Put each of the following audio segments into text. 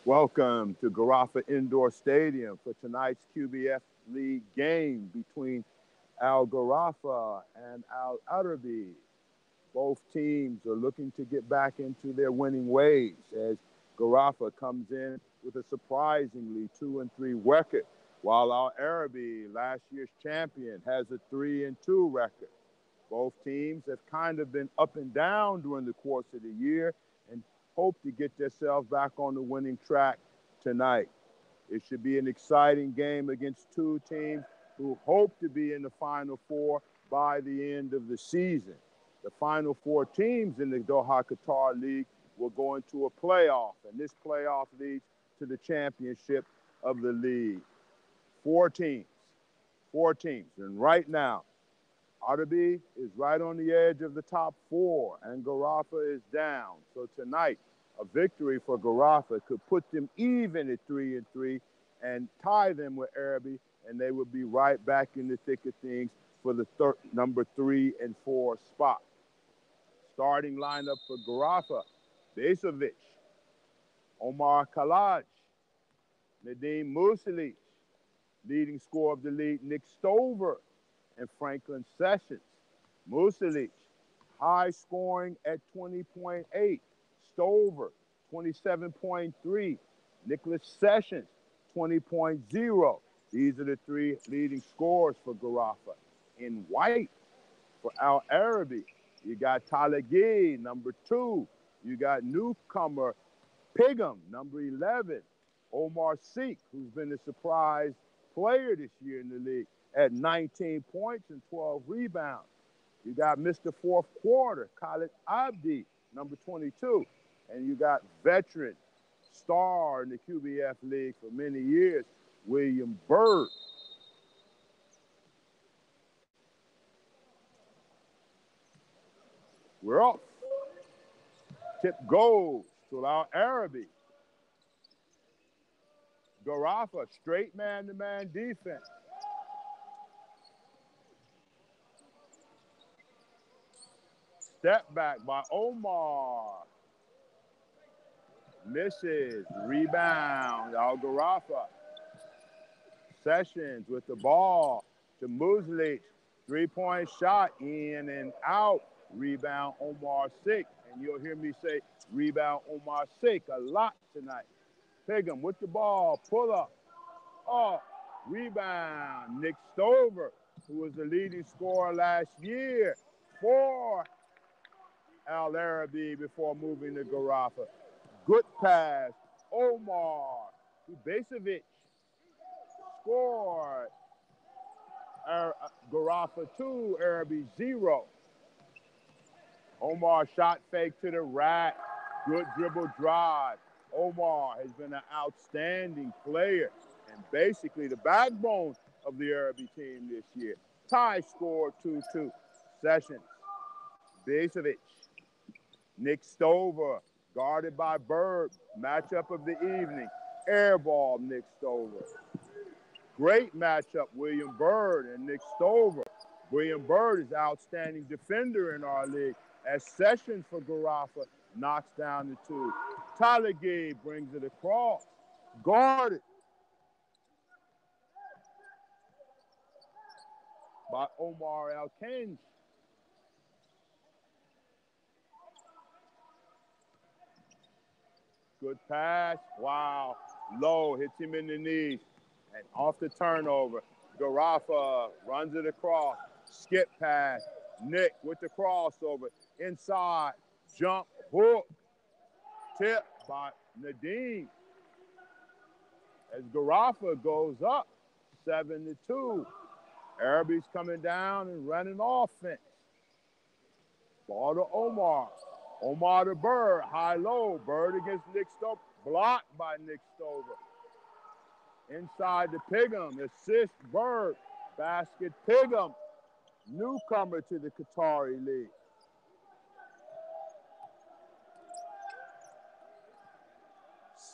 Welcome to Gharafa Indoor Stadium for tonight's QBF League game between Al Gharafa and Al Arabi. Both teams are looking to get back into their winning ways as Gharafa comes in with a surprisingly 2-3 record, while Al Arabi, last year's champion, has a 3-2 record. Both teams have kind of been up and down during the course of the year and hope to get themselves back on the winning track tonight. It should be an exciting game against two teams who hope to be in the Final Four by the end of the season. The Final Four teams in the Doha Qatar League will go into a playoff, and this playoff leads to the championship of the league. Four teams. And right now, Arabi is right on the edge of the top four, and Gharafa is down. So tonight, a victory for Gharafa could put them even at 3-3 and tie them with Arabi, and they would be right back in the thick of things for the number 3 and 4 spot. Starting lineup for Gharafa: Besovic, Omar Kalaj, Nadim Musalic, leading scorer of the league, Nick Stover, and Franklin Sessions. Musalic, high scoring at 20.8. Stover, 27.3. Nicholas Sessions, 20.0. These are the three leading scorers for Gharafa. In white, for Al Arabi, you got Talagi, number 2. You got newcomer Pigum, number 11. Omar Sheikh, who's been a surprise player this year in the league, at 19 points and 12 rebounds. You got Mr. Fourth Quarter, Khalid Abdi, number 22. And you got veteran star in the QBF League for many years, William Byrd. We're off. Tip goes to Al Arabi. Gharafa, straight man-to-man defense. Step back by Omar. Misses. Rebound. Al Gharafa. Sessions with the ball to Musalic. Three-point shot in and out. Rebound Omar Sheikh. And you'll hear me say rebound Omar Sheikh a lot tonight. Pigum with the ball. Pull up. Oh, rebound. Nick Stover, who was the leading scorer last year for Al Arabi before moving to Gharafa. Good pass. Omar to Besovic. Scored. Gharafa 2, Arabi 0. Omar shot fake to the rack. Good dribble drive. Omar has been an outstanding player and basically the backbone of the Arabi team this year. Tie score 2-2. Sessions. Besovic. Nick Stover, guarded by Bird. Matchup of the evening. Air ball, Nick Stover. Great matchup, William Byrd and Nick Stover. William Byrd is an outstanding defender in our league as Sessions for Gharafa knocks down the 2. Talagi brings it across. Guarded by Omar Al-Kanj. Good pass. Wow. Low, hits him in the knees. And off the turnover, Gharafa runs it across. Skip pass. Nick with the crossover. Inside. Jump. Hook. Tip by Nadim. As Gharafa goes up 7-2. Arabi's coming down and running offense. Ball to Omar. Omar to Bird, high-low. Bird against Nick Stover. Blocked by Nick Stover. Inside to Pigum. Assist Bird. Basket Pigum. Newcomer to the Qatari League.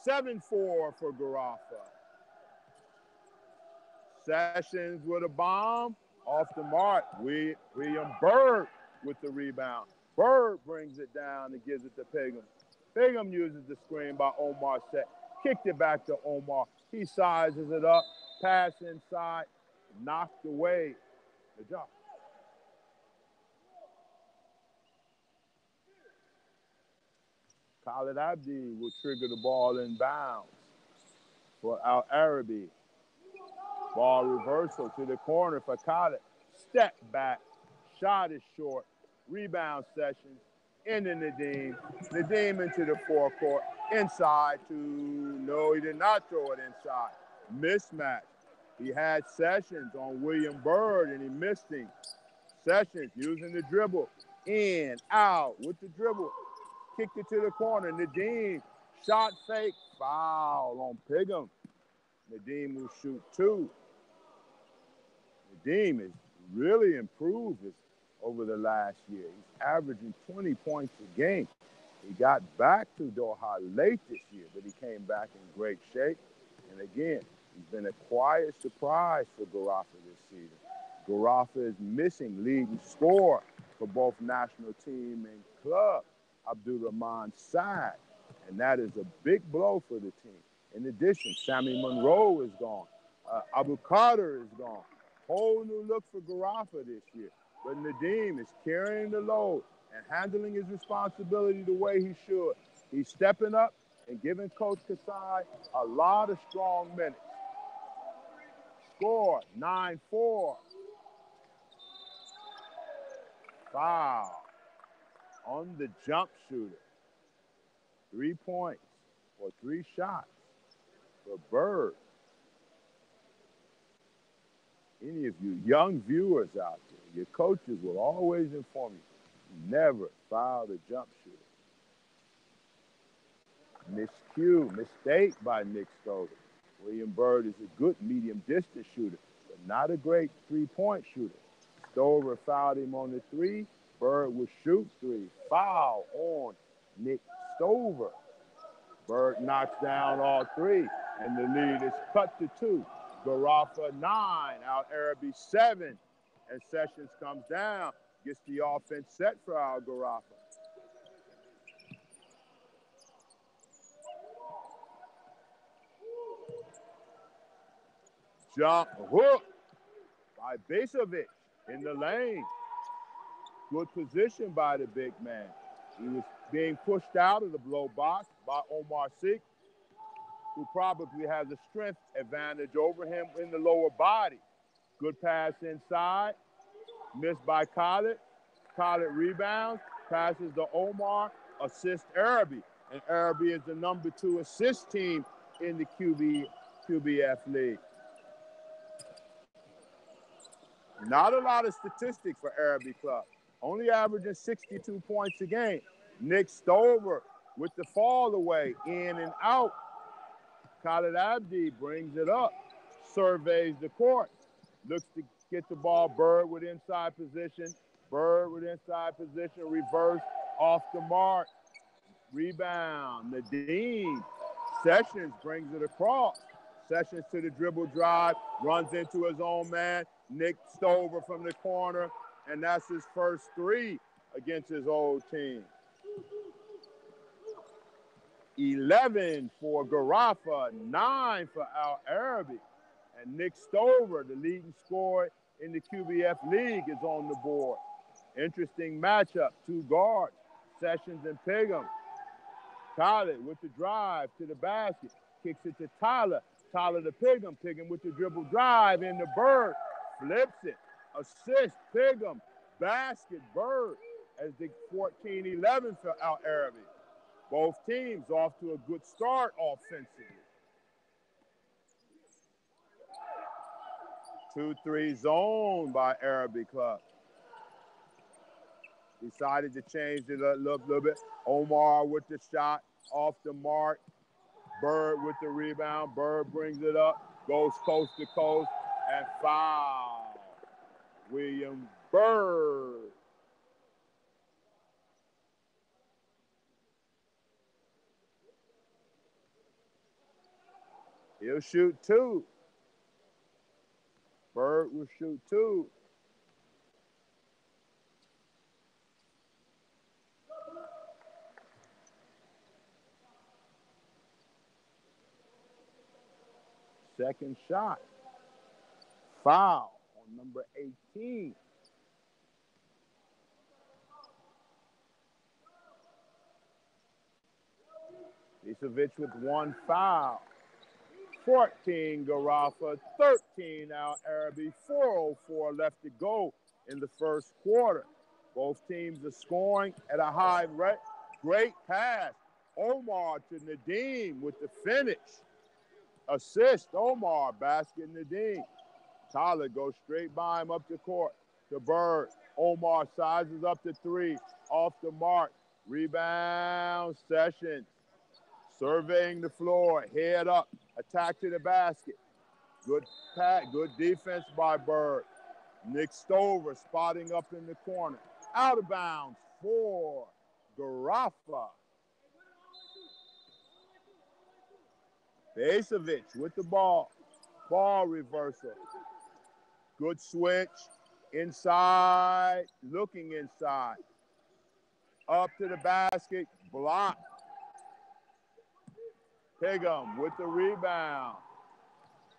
(7-4) for Gharafa. Sessions with a bomb. Off the mark. William Byrd with the rebound. Bird brings it down and gives it to Pigum. Pigum uses the screen by Omar Kicked it back to Omar. He sizes it up. Pass inside. Knocked away. Good job. Khalid Abdi will trigger the ball in bounds for Al-Arabi. Ball reversal to the corner for Khalid. Step back. Shot is short. Rebound Sessions. Into Nadeem. Nadeem into the forecourt. Inside to, no, he did not throw it inside. Mismatch. He had Sessions on William Byrd and he missed him. Sessions using the dribble. In, out with the dribble. Kicked it to the corner. Nadeem. Shot fake. Foul on Pigham. Nadeem will shoot 2. Nadeem has really improved over the last year. He's averaging 20 points a game. He got back to Doha late this year, but he came back in great shape. And again, he's been a quiet surprise for Gharafa this season. Gharafa is missing leading scorer for both national team and club, Abdurrahman Saad. And that is a big blow for the team. In addition, Sammy Monroe is gone. Abu Carter is gone. Whole new look for Gharafa this year. But Nadeem is carrying the load and handling his responsibility the way he should. He's stepping up and giving Coach Kasai a lot of strong minutes. Score 9-4. Foul on the jump shooter. 3 points or 3 shots for Byrd. Any of you young viewers out there, your coaches will always inform you, never foul the jump shooter. Miscue, mistake by Nick Stover. William Byrd is a good medium distance shooter, but not a great 3-point shooter. Stover fouled him on the 3. Byrd will shoot 3. Foul on Nick Stover. Byrd knocks down all 3, and the lead is cut to 2. Gharafa 9, Al-Arabi 7, and Sessions comes down, gets the offense set for Al-Gharafa. Jump hook by Basovic in the lane. Good position by the big man. He was being pushed out of the blow box by Omar Sik, who probably has a strength advantage over him in the lower body. Good pass inside. Missed by Khalid. Khalid rebounds. Passes to Omar. Assist Arabi. And Arabi is the number 2 assist team in the QBF League. Not a lot of statistics for Arabi Club. Only averaging 62 points a game. Nick Stover with the fall away, in and out. Khalid Abdi brings it up, surveys the court, looks to get the ball. Byrd with inside position. Byrd with inside position, reverse, off the mark. Rebound, Nadeem. Sessions brings it across. Sessions to the dribble drive, runs into his own man. Nick Stover from the corner, and that's his first 3 against his old team. 11 for Gharafa, 9 for Al-Arabi. And Nick Stover, the leading scorer in the QBF League, is on the board. Interesting matchup, 2 guards, Sessions and Pigham. Khalid with the drive to the basket, kicks it to Tyler. Tyler to Pigham. Pigham with the dribble drive in the Byrd, flips it. Assist, Pigham. Basket, Byrd, as the 14-11 for Al-Arabi. Both teams off to a good start offensively. 2-3 zone by Arabi Club. Decided to change it a little bit. Omar with the shot off the mark. Byrd with the rebound. Byrd brings it up, goes coast to coast, and foul. William Byrd. He'll shoot 2. Byrd will shoot 2. second shot. Foul on number 18. Bisevic with one foul. 14 Gharafa, 13 now Arabi. 4:04 left to go in the first quarter. Both teams are scoring at a high rate. Great pass. Omar to Nadeem with the finish. Assist, Omar, basket Nadeem. Tyler goes straight by him up the court to Bird. Omar sizes up to three. Off the mark. Rebound, Sessions. Surveying the floor, head up, attack to the basket. Good pass, good defense by Bird. Nick Stover spotting up in the corner. Out of bounds for Gharafa. Bisevic with the ball. Ball reversal. Good switch. Inside, looking inside. Up to the basket, blocked. Higham with the rebound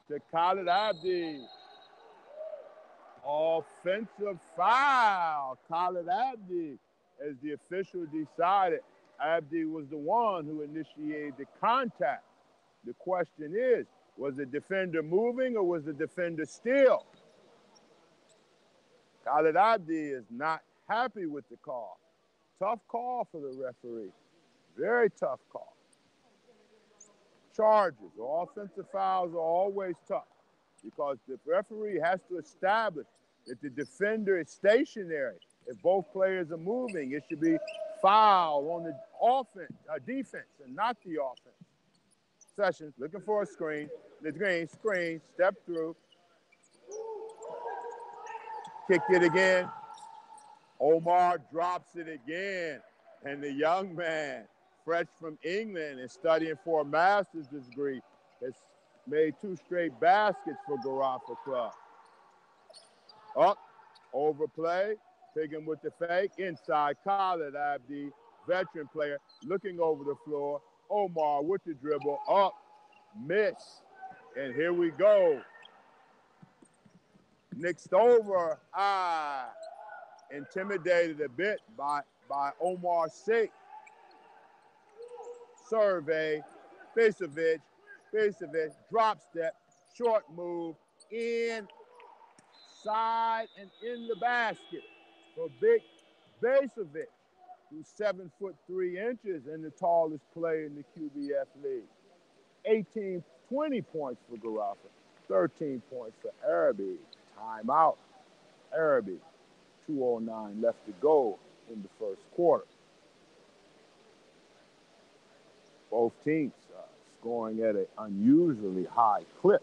to Khalid Abdi. Offensive foul. Khalid Abdi, as the official decided, Abdi was the one who initiated the contact. The question is, was the defender moving or was the defender still? Khalid Abdi is not happy with the call. Tough call for the referee. Very tough call. Charges or offensive fouls are always tough because the referee has to establish that the defender is stationary. If both players are moving, it should be foul on the defense and not the offense. Sessions looking for a screen. The screen, step through. Kicked it again. Omar drops it again. And the young man, fresh from England and studying for a master's degree, has made 2 straight baskets for Gharafa Club. Up, overplay, Higham with the fake, inside Khalid Abdi, veteran player, looking over the floor. Omar with the dribble, up, miss, and here we go. Nick Stover, intimidated a bit by Omar's sake. Survey, Bisevic, drop step, short move, inside and in the basket for big Bisevic, who's 7'3" and the tallest player in the QBF league. 20 points for Gharafa, 13 points for Arabi. Timeout, Arabi. 2:09 left to go in the first quarter. Both teams scoring at an unusually high clip.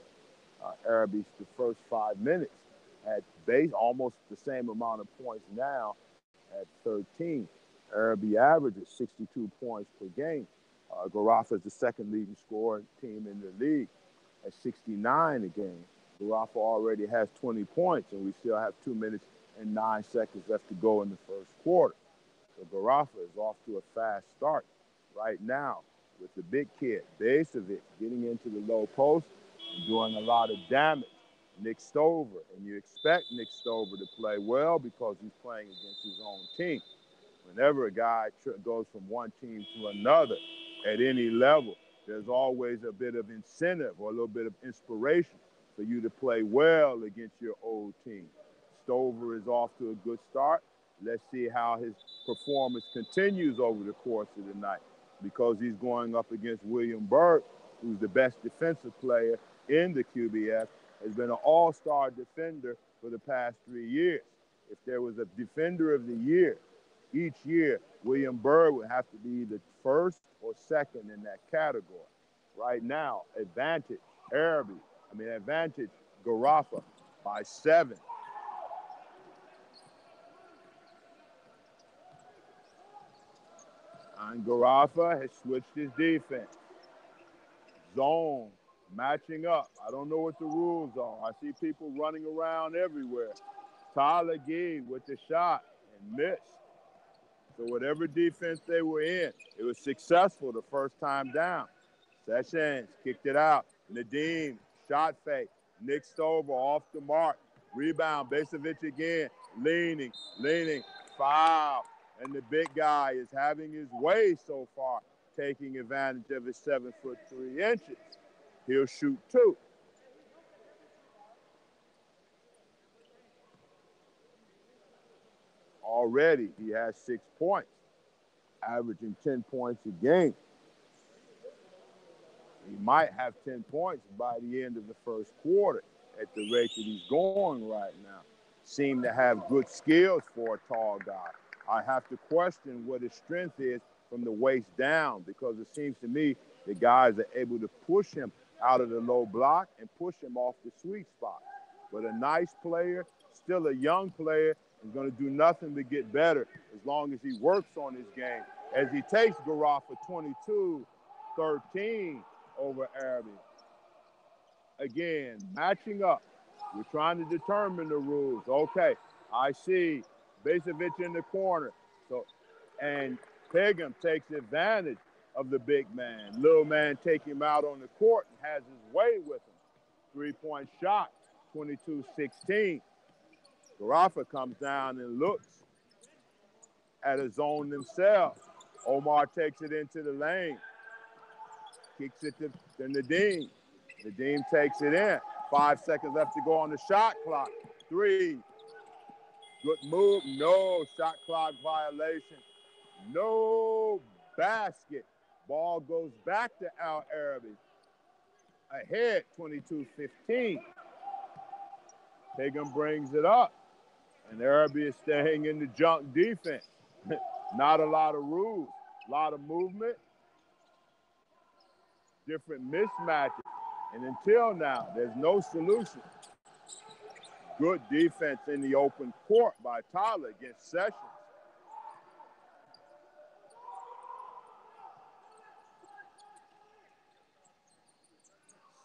Arabi's the first 5 minutes had almost the same amount of points now at 13. Arabi averages 62 points per game. Gharafa is the second leading scoring team in the league at 69 a game. Gharafa already has 20 points, and we still have 2 minutes and 9 seconds left to go in the first quarter. So Gharafa is off to a fast start right now with the big kid, Bisevic, getting into the low post and doing a lot of damage. Nick Stover, and you expect Nick Stover to play well because he's playing against his own team. Whenever a guy goes from one team to another at any level, there's always a bit of incentive or a little bit of inspiration for you to play well against your old team. Stover is off to a good start. Let's see how his performance continues over the course of the night, because he's going up against William Burke, who's the best defensive player in the QBF, has been an all-star defender for the past 3 years. If there was a defender of the year, each year, William Burke would have to be the first or second in that category. Right now, advantage Gharafa by 7. And Gharafa has switched his defense. Zone, matching up. I don't know what the rules are. I see people running around everywhere. Tyler Gee with the shot and missed. So whatever defense they were in, it was successful the first time down. Sessions kicked it out. Nadeem Shot fake. Nick Stover off the mark. Rebound. Basovic again. Leaning. Foul. And the big guy is having his way so far, taking advantage of his 7 foot 3 inches. He'll shoot 2. Already, he has 6 points, averaging 10 points a game. He might have 10 points by the end of the first quarter at the rate that he's going right now. Seem to have good skills for a tall guy. I have to question what his strength is from the waist down, because it seems to me the guys are able to push him out of the low block and push him off the sweet spot. But a nice player, still a young player, is going to do nothing but get better as long as he works on his game. As he takes Gharafa 22-13 over Arabi. Again, matching up. We're trying to determine the rules. Okay, I see Basovic in the corner. And Pegum takes advantage of the big man. Little man take him out on the court and has his way with him. 3-point shot, 22-16. Gharafa comes down and looks at a zone themselves. Omar takes it into the lane. Kicks it to Nadeem. Nadeem takes it in. 5 seconds left to go on the shot clock. 3. Good move. No shot clock violation. No basket. Ball goes back to Al Arabi. Ahead, 22-15. Pegum brings it up. And Arabi is staying in the junk defense. Not a lot of rules. A lot of movement. Different mismatches. And until now, there's no solution. Good defense in the open court by Tyler against Sessions.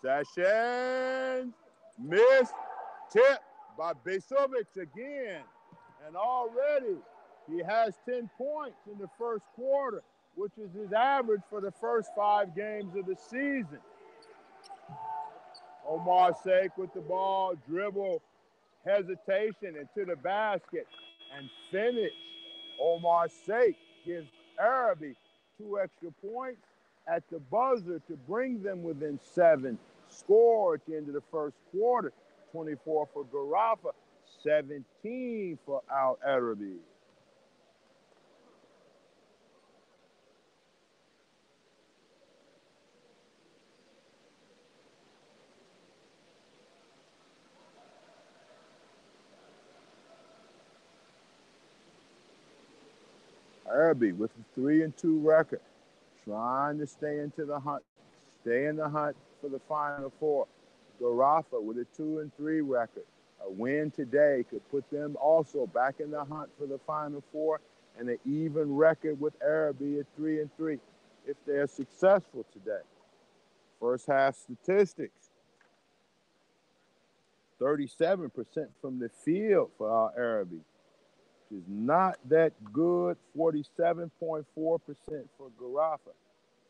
Sessions, missed, tip by Basovic again. And already he has 10 points in the first quarter, which is his average for the first 5 games of the season. Omar Sheikh with the ball, dribble, hesitation into the basket, and finish. Omar Sheikh gives Arabi 2 extra points at the buzzer to bring them within 7. Score at the end of the first quarter, 24 for Gharafa, 17 for Al Arabi. Arabi with a 3-2 record, trying to stay in the hunt for the Final Four. Gharafa with a 2-3 record. A win today could put them also back in the hunt for the Final Four, and an even record with Arabi at 3-3 if they're successful today. First half statistics: 37% from the field for Al Arabi, which is not that good. 47.4% for Gharafa.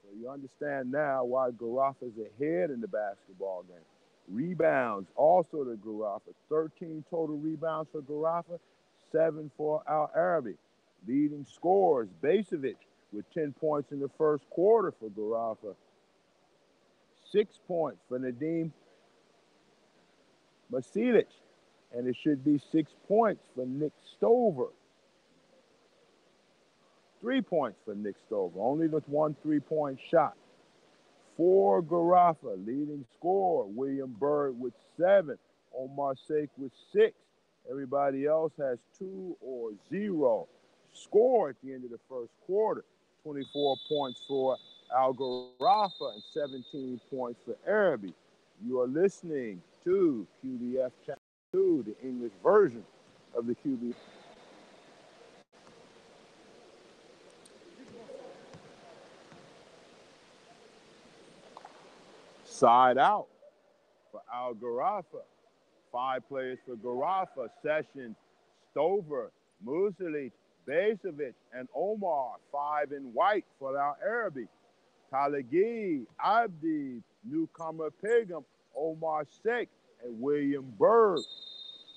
So you understand now why Gharafa is ahead in the basketball game. Rebounds also to Gharafa. 13 total rebounds for Gharafa, 7 for Al Arabi. Leading scorers, Basovic with 10 points in the first quarter for Gharafa. 6 points for Nadeem Masilic. And it should be 6 points for Nick Stover. 3 points for Nick Stover, only with 1 3-point shot. For Gharafa, leading scorer, William Bird with 7. Omar Sheikh with 6. Everybody else has 2 or 0. Score at the end of the first quarter, 24 points for Al Gharafa and 17 points for Arabi. You are listening to QBF Channel 2, the English version of the QBF. Side out for Al Gharafa. 5 players for Gharafa: Sessions, Stover, Musilic, Basovic, and Omar. 5 in white for Al Arabi. Talagi, Abdi, newcomer Pegum, Omar Sheikh and William Byrd.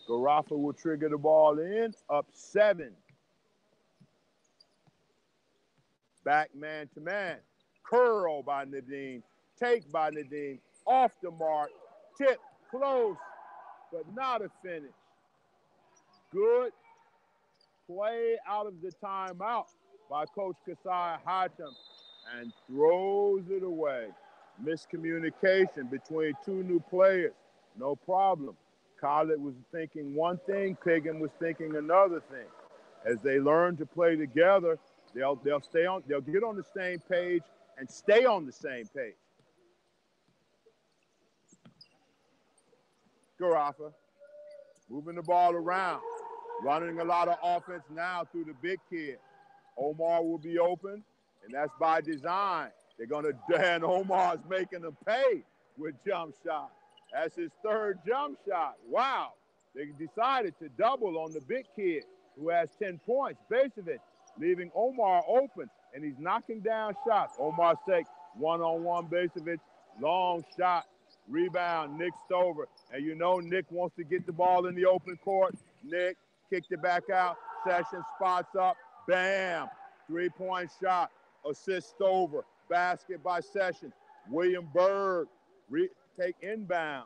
Gharafa will trigger the ball in, up 7. Back man to man. Curl by Nadeem. Take by Nadeem. Off the mark. Tip. Close. But not a finish. Good play out of the timeout by Coach Kasai Hatem and throws it away. Miscommunication between two new players. No problem. Khaled was thinking one thing. Piggin was thinking another thing. As they learn to play together, they'll get on the same page and stay on the same page. Gharafa moving the ball around, running a lot of offense now through the big kid. Omar will be open, and that's by design. They're going to, and Omar's making them pay with jump shots. That's his 3rd jump shot. Wow. They decided to double on the big kid who has 10 points, Basovic, leaving Omar open, and he's knocking down shots. Omar Sheikh, one-on-one Basovic, long shot, rebound, Nick Stover. And you know Nick wants to get the ball in the open court. Nick kicked it back out. Sessions spots up. Bam. 3-point shot. Assist Stover. Basket by Sessions. William Byrd take inbound.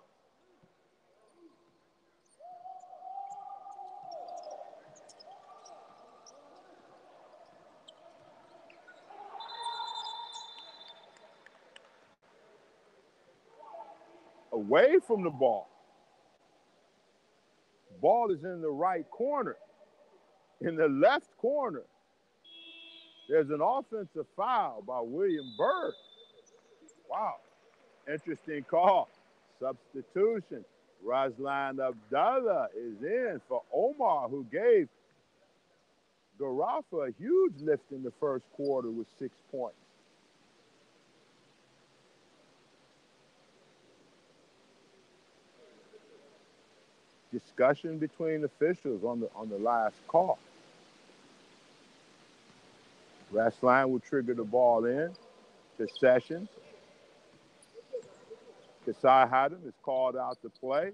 Away from the ball. Ball is in the right corner. In the left corner, there's an offensive foul by William Byrd. Wow. Interesting call. Substitution. Razlan Abdallah is in for Omar, who gave Gharafa a huge lift in the first quarter with 6 points. Discussion between officials on the last call. Razlan will trigger the ball in to Sessions. Kasai Hatem is called out to play,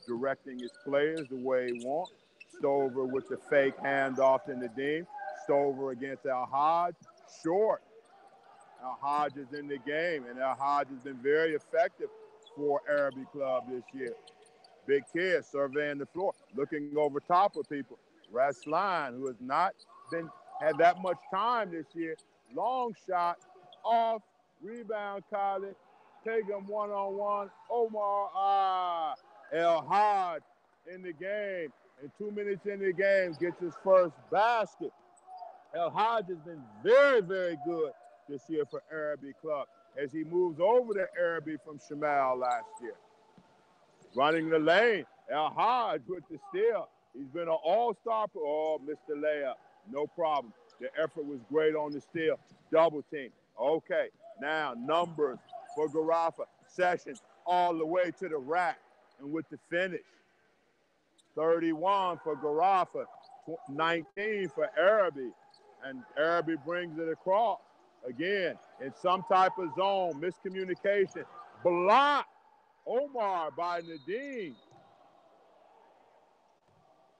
directing his players the way he wants. Stover with the fake handoff to Nadeem. Stover against Al-Hajj. Short. Al-Hajj is in the game, and Al-Hajj has been very effective for Arabi Club this year. Big kid surveying the floor, looking over top of people. Razlan, who has not had that much time this year. Long shot, off, rebound, Khaled. Take him one-on-one. Omar, El-Hajj in the game. And 2 minutes in the game, gets his first basket. El-Hajj has been very, very good this year for Arabi Club as he moves over to Arabi from Shamal last year. Running the lane, El-Hajj with the steal. He's been an all-star. Oh, missed the layup. No problem. The effort was great on the steal. Double team. Okay, now numbers for Gharafa. Sessions all the way to the rack. And with the finish, 31 for Gharafa, 19 for Arabi. And Arabi brings it across. Again, in some type of zone, miscommunication. Block. Omar by Nadeem.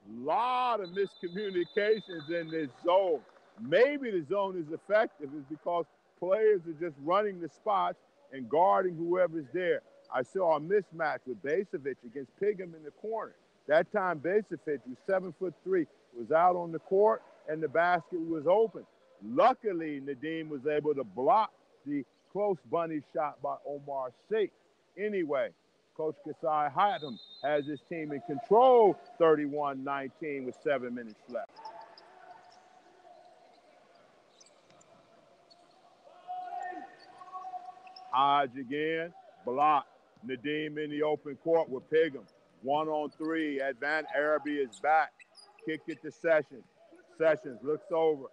Lot of miscommunications in this zone. Maybe the zone is effective is because players are just running the spots and guarding whoever's there. I saw a mismatch with Basovic against Piggin in the corner. That time Basovic, who's 7'3", was out on the court and the basket was open. Luckily, Nadeem was able to block the close bunny shot by Omar Sheikh. Anyway, Coach Kasai Hatem has his team in control, 31-19 with 7 minutes left. Hodge again, block. Nadeem in the open court with Piggin. 1-on-3, advance. Arabi is back. Kick it to Sessions. Sessions looks over.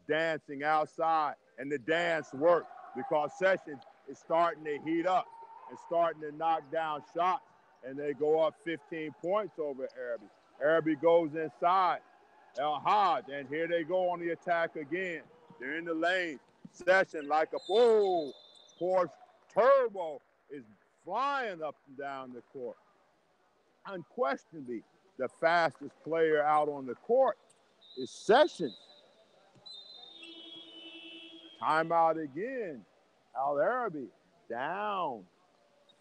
Dancing outside, and the dance worked because Sessions is starting to heat up and starting to knock down shots, and they go up 15 points over Arabi. Arabi goes inside. El-Hajj, and here they go on the attack again. They're in the lane. Session like a Porsche Turbo is flying up and down the court. Unquestionably, the fastest player out on the court is Sessions. Timeout again. Al-Arabi down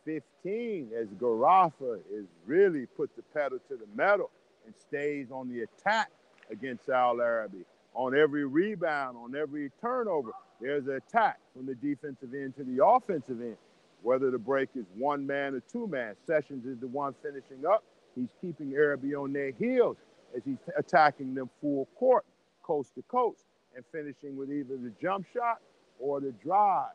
15 as Gharafa is really put the pedal to the metal and stays on the attack against Al-Arabi. On every rebound, on every turnover, there's an attack from the defensive end to the offensive end. Whether the break is one man or two man, Sessions is the one finishing up. He's keeping Arabi on their heels as he's attacking them full court, coast to coast, and finishing with either the jump shot or the drive.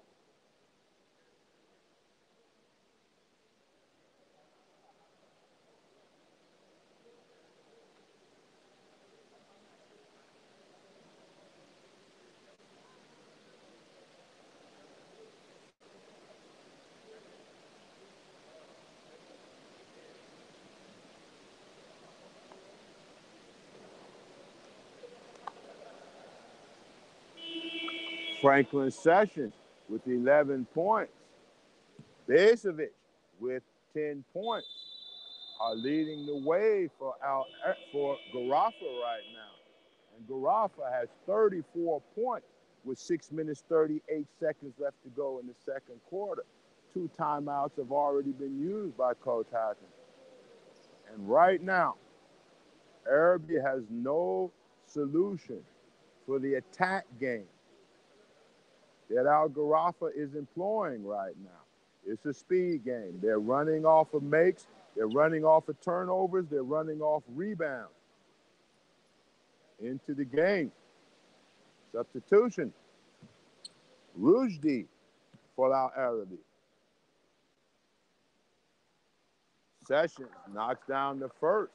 Franklin Sessions with 11 points. Bezovic with 10 points are leading the way for Gharafa right now. And Gharafa has 34 points with 6 minutes, 38 seconds left to go in the second quarter. 2 timeouts have already been used by Coach Hackett. And right now, Arabi has no solution for the attack game that Al-Gharafa is employing right now. It's a speed game. They're running off of makes. They're running off of turnovers. They're running off rebounds. Into the game. Substitution. Rushdie for Al-Arabi. Sessions knocks down the first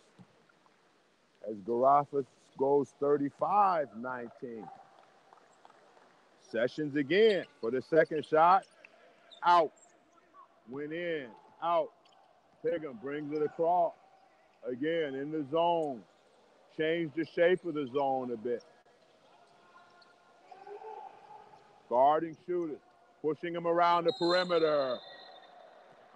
as Gharafa goes 35-19. Sessions again for the second shot. Out. Went in. Out. Piggum brings it across. Again, in the zone. Changed the shape of the zone a bit. Guarding shooters. Pushing him around the perimeter.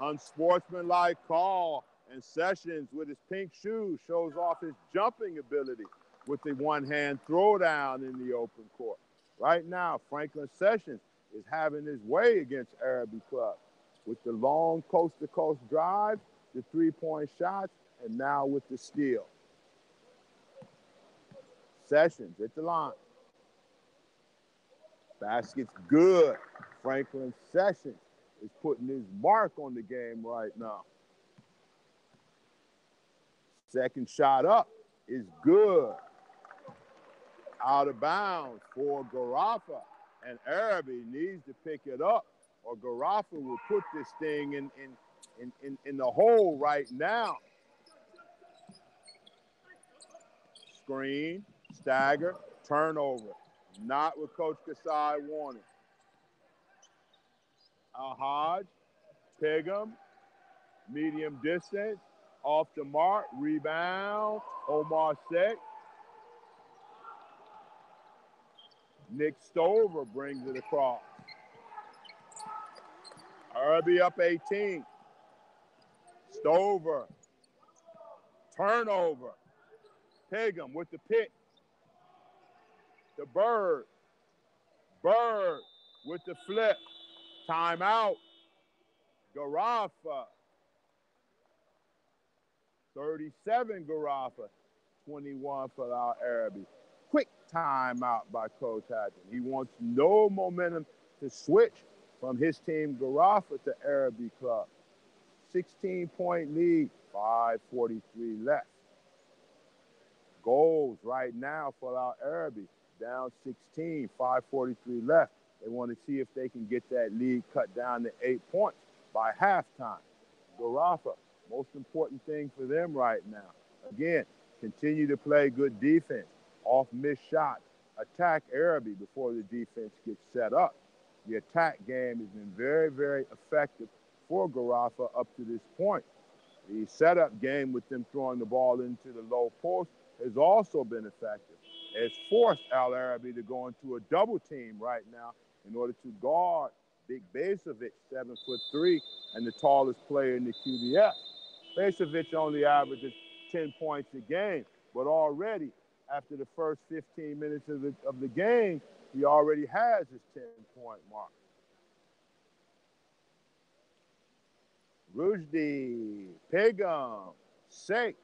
Unsportsmanlike call. And Sessions, with his pink shoes, shows off his jumping ability with the one-hand throwdown in the open court. Right now, Franklin Sessions is having his way against Arabi Club with the long coast-to-coast drive, the three-point shots, and now with the steal. Sessions at the line. Basket's good. Franklin Sessions is putting his mark on the game right now. Second shot up is good. Out of bounds for Gharafa, and Arabi needs to pick it up, or Gharafa will put this thing in the hole right now. Screen, stagger, turnover. Not what Coach Kasai wanted. Al-Hajj, Piggum, medium distance, off the mark, rebound, Omar Sek. Nick Stover brings it across. Arabi up 18. Stover. Turnover. Piggum with the pick. The Bird. Bird with the flip. Timeout. Gharafa. 37 Gharafa. 21 for our Arabi. Quick timeout by Coach Hackett. He wants no momentum to switch from his team Gharafa to Arabi Club. 16-point lead, 5:43 left. Goals right now for our Arabi, down 16, 5:43 left. They want to see if they can get that lead cut down to 8 points by halftime. Gharafa, most important thing for them right now. Again, continue to play good defense. Off missed shots, attack Arabi before the defense gets set up. The attack game has been very, very effective for Gharafa up to this point. The setup game with them throwing the ball into the low post has also been effective. It's forced Al-Arabi to go into a double team right now in order to guard Big Basovic, 7'3", and the tallest player in the QBF. Basovic only averages 10 points a game, but already after the first 15 minutes of the game, he already has his 10-point mark. Rushdie, Pegum, Sheikh,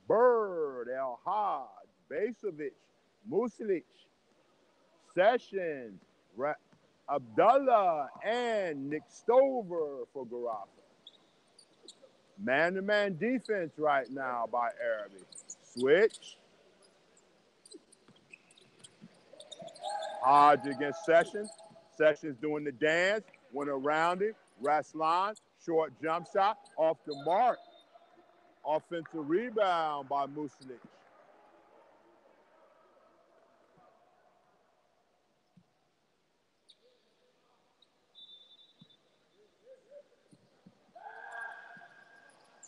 Bird, El-Haj, Basovic, Muslic, Sessions, Abdullah, and Nick Stover for Gharafa. Man-to-man defense right now by Arabi. Switch. Hodge against Sessions. Sessions doing the dance. Went around him. Raslan, short jump shot. Off the mark. Offensive rebound by Muslic.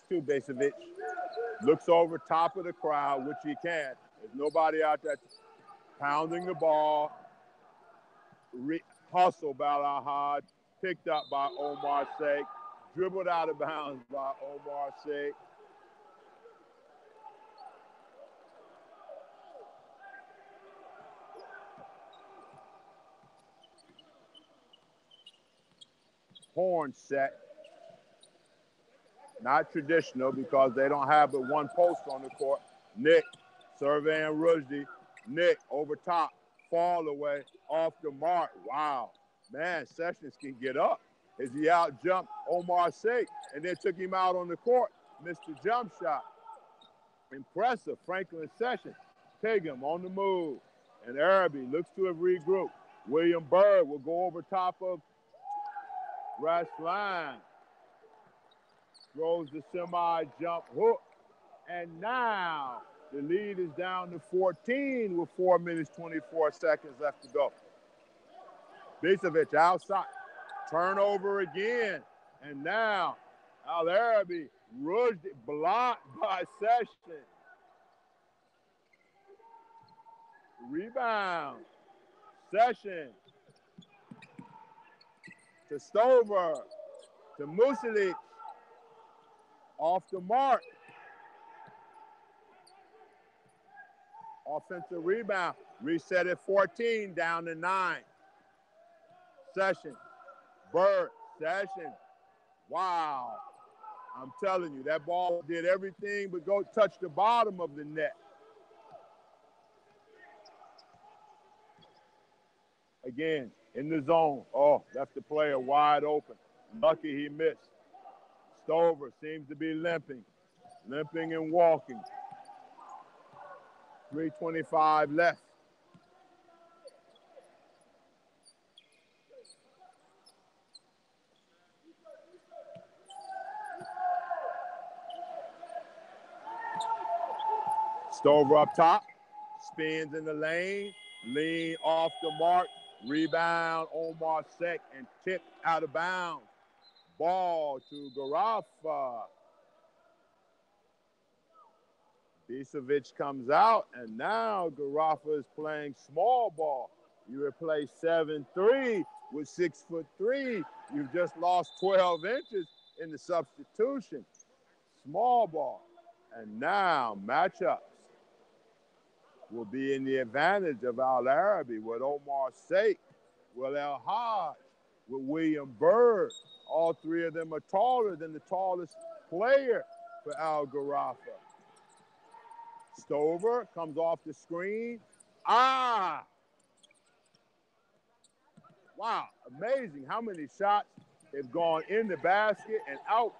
To Basovic. Looks over top of the crowd, which he can. There's nobody out there pounding the ball. Hustle by Al-Haj. Picked up by Omar Sheikh. Dribbled out of bounds by Omar Sheikh. Horn set. Not traditional because they don't have but one post on the court. Nick surveying Rushdie. Nick over top. Fall away. Off the mark. Wow. Man, Sessions can get up as he out-jumped Omar Sheikh and then took him out on the court. Missed the jump shot. Impressive. Franklin Sessions. Pegum on the move. And Arabi looks to have regrouped. William Bird will go over top of Raslan. Throws the semi-jump hook. And now the lead is down to 14 with 4 minutes, 24 seconds left to go. Basovic outside. Turnover again. And now Al-Arabi Rushdie blocked by Sessions. Rebound. Sessions. To Stover. To Muslic. Off the mark. Offensive rebound. Reset at 14, down to 9. Sessions. Bird. Sessions. Wow. I'm telling you, that ball did everything but go touch the bottom of the net. Again, in the zone. Oh, left the player wide open. Lucky he missed. Stover seems to be limping and walking. 3:25 left. Stover up top, spins in the lane, lean off the mark, rebound Omar Sheikh and tipped out of bounds. Ball to Gharafa. Basovic comes out, and now Gharafa is playing small ball. You replace 7'3" with 6'3". You've just lost 12 inches in the substitution. Small ball. And now matchups will be in the advantage of Al-Arabi with Omar Sheikh, with El-Haj, with William Bird. All three of them are taller than the tallest player for Al-Gharafa. Stover comes off the screen. Wow, amazing how many shots have gone in the basket and out.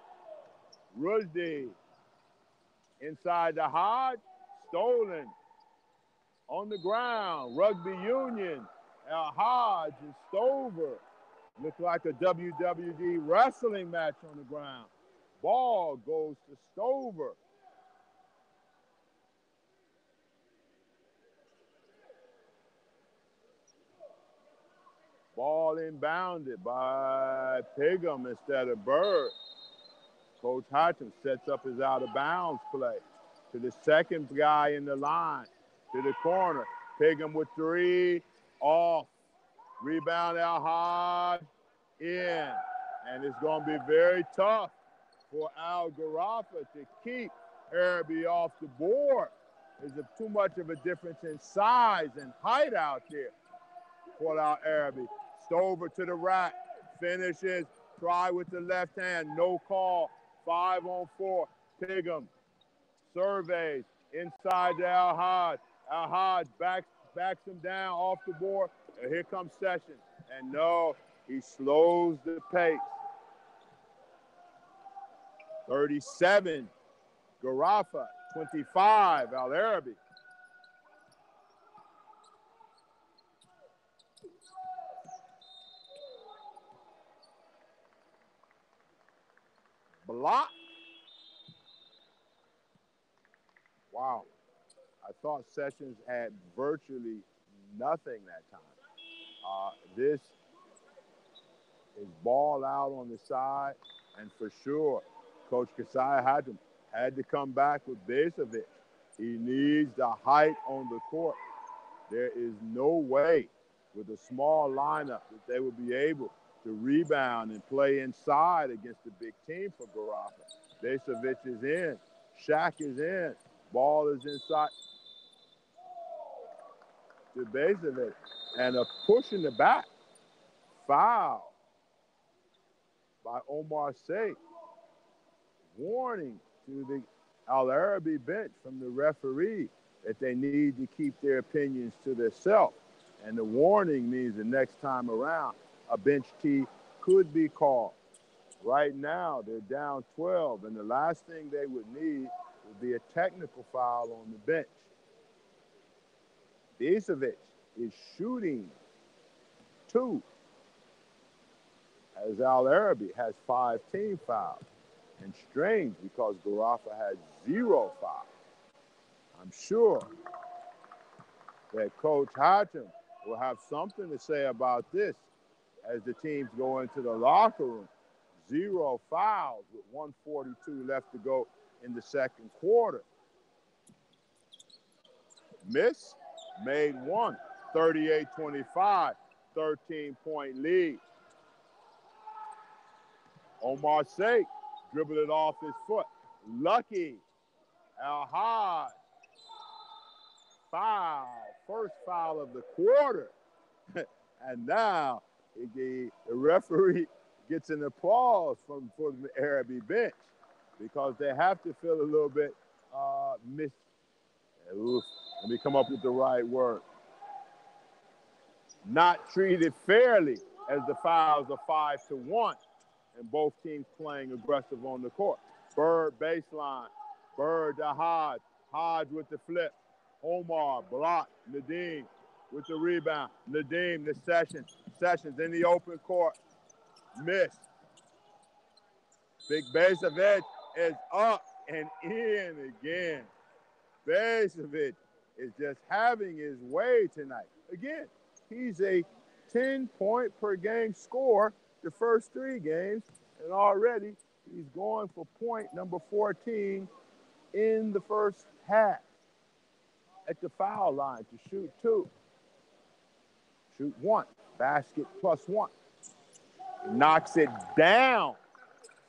Rushdie inside the Hodge, stolen. On the ground, Rugby Union, El-Haj and Stover. Looked like a WWE wrestling match on the ground. Ball goes to Stover. Ball inbounded by Pegum instead of Bird. Coach Hutchins sets up his out-of-bounds play to the second guy in the line, to the corner. Pegum with three, off. Rebound El-Haj. in. And it's going to be very tough for Al Gharafa to keep Arabi off the board. There's too much of a difference in size and height out there for Al Arabi. Stover to the rack, finishes, try with the left hand, no call, 5-on-4. Pigum surveys inside to Al-Haj. Al-Haj backs him down off the board, and here comes Sessions. And no, he slows the pace. 37, Gharafa, 25, Al Arabi. Block. Wow. I thought Sessions had virtually nothing that time. This is ball out on the side, and for sure, Coach Kasai had to come back with Besovic. He needs the height on the court. There is no way with a small lineup that they will be able to rebound and play inside against the big team for Gharafa. Besovic is in. Shaq is in. Ball is inside to Besovic. And a push in the back. Foul by Omar Sheikh. Warning to the Al Arabi bench from the referee that they need to keep their opinions to themselves. And the warning means the next time around, a bench tee could be called. Right now, they're down 12, and the last thing they would need would be a technical foul on the bench. Besovic is shooting 2, as Al Arabi has 5 team fouls. And strange because Gharafa has 0 fouls. I'm sure that Coach Hatcham will have something to say about this as the teams go into the locker room. 0 fouls with 1:42 left to go in the second quarter. Miss, made 1, 38-25, 13-point lead. Omar Sheikh dribbled it off his foot. Lucky. Al-Haj. Foul. First foul of the quarter. And now the referee gets an applause from the Arabi bench because they have to feel a little bit let me come up with the right word. Not treated fairly as the fouls are 5-1. And both teams playing aggressive on the court. Bird baseline. Bird to Hodge. Hodge with the flip. Omar block. Nadeem with the rebound. Nadeem to Sessions. Sessions in the open court. Miss. Big Besovic is up and in again. Besovic is just having his way tonight. Again, he's a 10-point per game scorer the first 3 games, and already he's going for point number 14 in the first half at the foul line to shoot 2. Shoot 1. Basket plus 1. He knocks it down.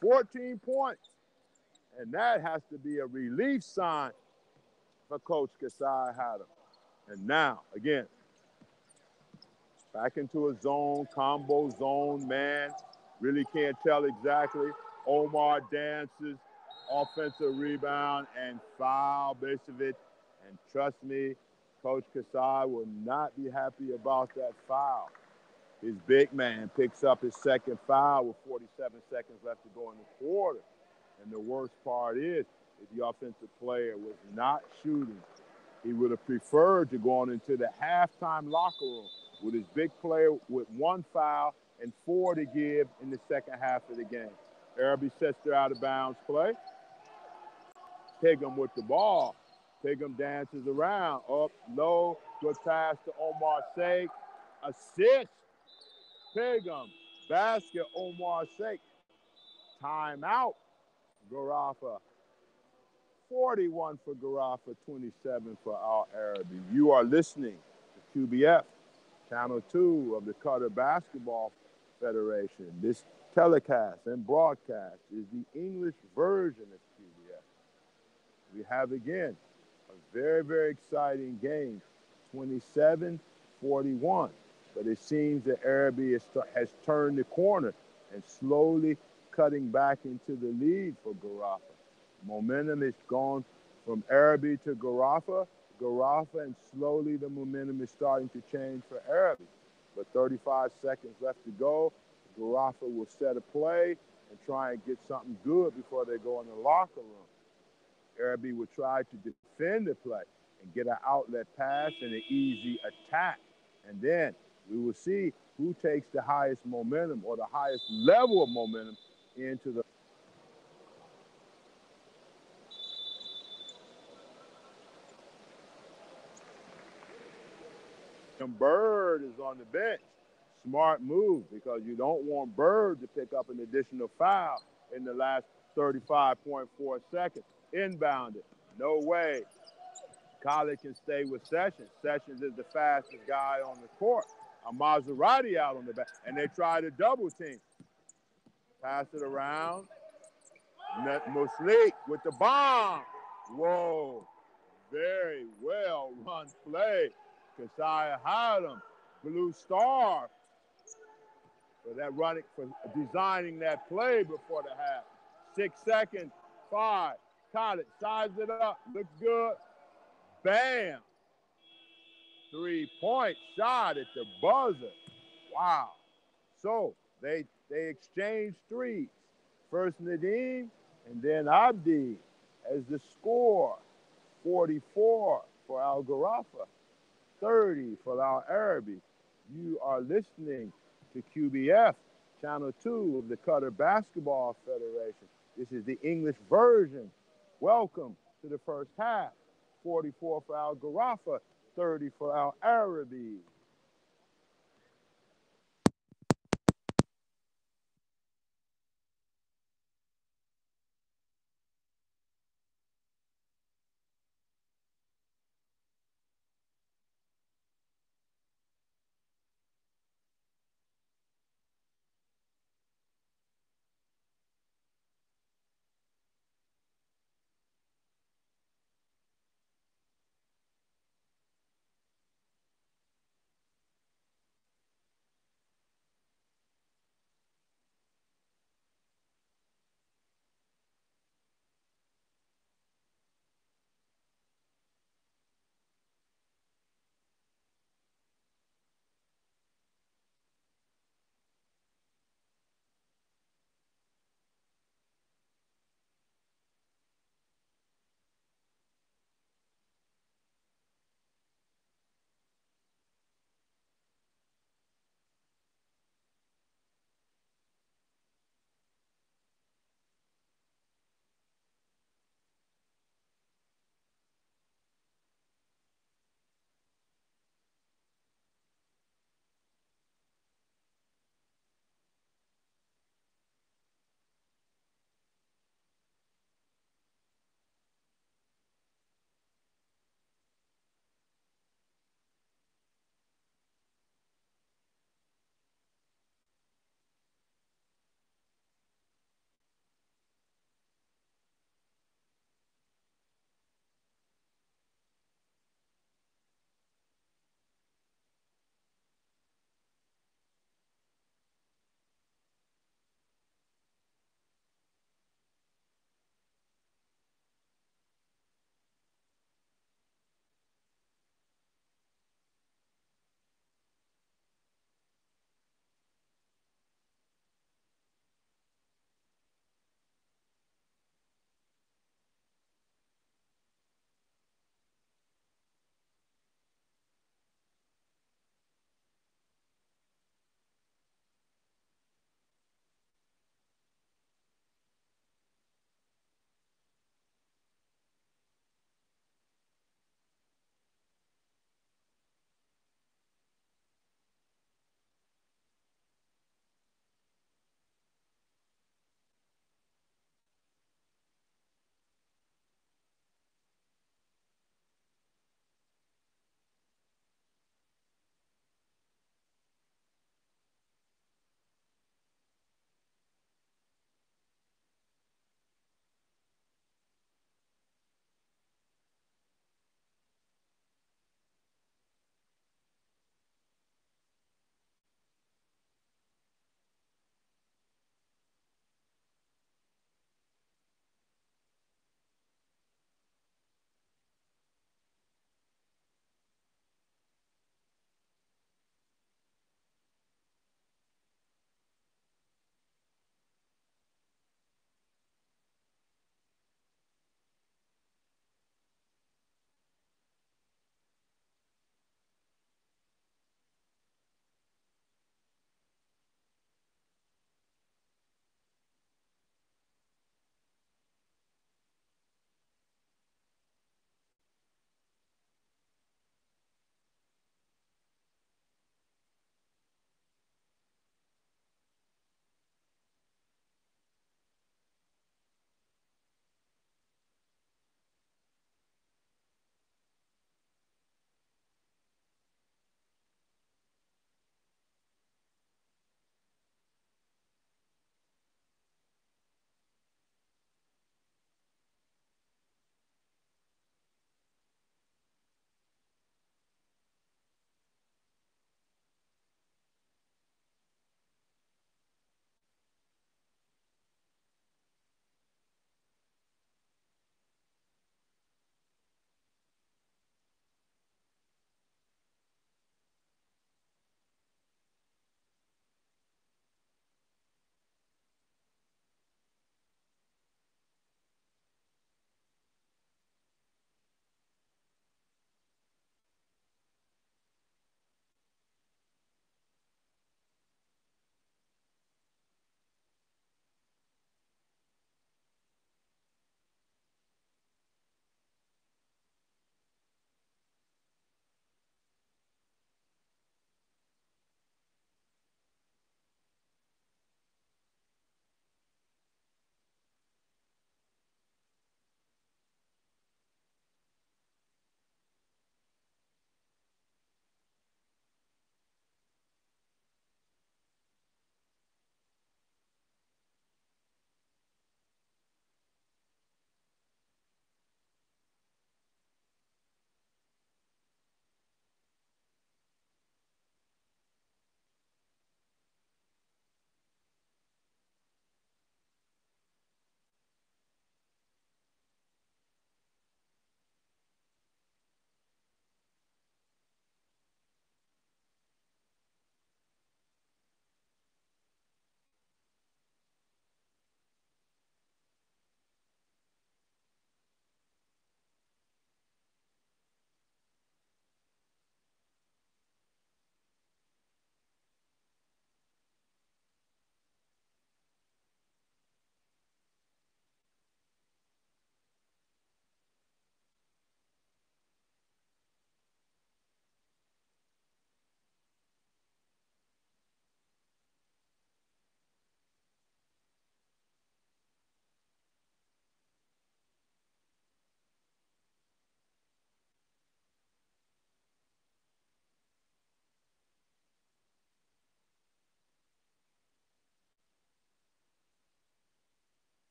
14 points. And that has to be a relief sign for Coach Kasai Hatter. And now, again, back into a zone, combo zone, man. Really can't tell exactly. Omar dances, offensive rebound, and foul Besovic. And trust me, Coach Kasai will not be happy about that foul. His big man picks up his second foul with 47 seconds left to go in the quarter. And the worst part is, if the offensive player was not shooting, he would have preferred to go on into the halftime locker room with his big player with 1 foul and 4 to give in the second half of the game. Arabi sets their out-of-bounds play. Pigum with the ball. Pigum dances around. Up, low, good pass to Omar Sheikh. Assist. Pigum. Basket, Omar Sheikh. Timeout. Gharafa. 41 for Gharafa, 27 for Al Arabi. You are listening to QBF, Channel 2 of the Qatar Basketball Federation. This telecast and broadcast is the English version of QBS. We have again a very, very exciting game, 27-41. But it seems that Arabi has turned the corner and slowly cutting back into the lead for Gharafa. Momentum has gone from Arabi to Gharafa, and slowly the momentum is starting to change for Arabi. But 35 seconds left to go. Gharafa will set a play and try and get something good before they go in the locker room. Arabi will try to defend the play and get an outlet pass and an easy attack. And then we will see who takes the highest momentum or the highest level of momentum into the Bird is on the bench. Smart move, because you don't want Bird to pick up an additional foul in the last 35.4 seconds. Inbounded. No way. Khaled can stay with Sessions. Sessions is the fastest guy on the court. A Maserati out on the back. And they try to double team. Pass it around. Muslik with the bomb. Whoa. Very well run play. Kasaya Haddam, Blue Star, for that running, for designing that play before the half. 6 seconds, 5. Caught it, sized it up, looks good. Bam! 3-point shot at the buzzer. Wow. So they exchanged threes. First Nadeem and then Abdi as the score. 44 for Al Gharafa, 30 for Al Arabi. You are listening to QBF, Channel 2 of the Qatar Basketball Federation. This is the English version. Welcome to the first half. 44 for Al Gharafa, 30 for Al Arabi.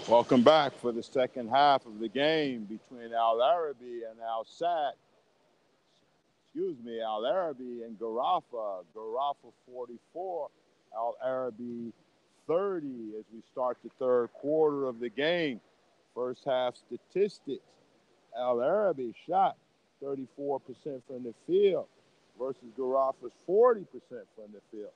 Welcome back for the second half of the game between Al Arabi and Al Sad. Al Arabi and Gharafa. Gharafa 44, Al Arabi 30 as we start the third quarter of the game. First half statistics. Al Arabi shot 34% from the field versus Gharafa's 40% from the field.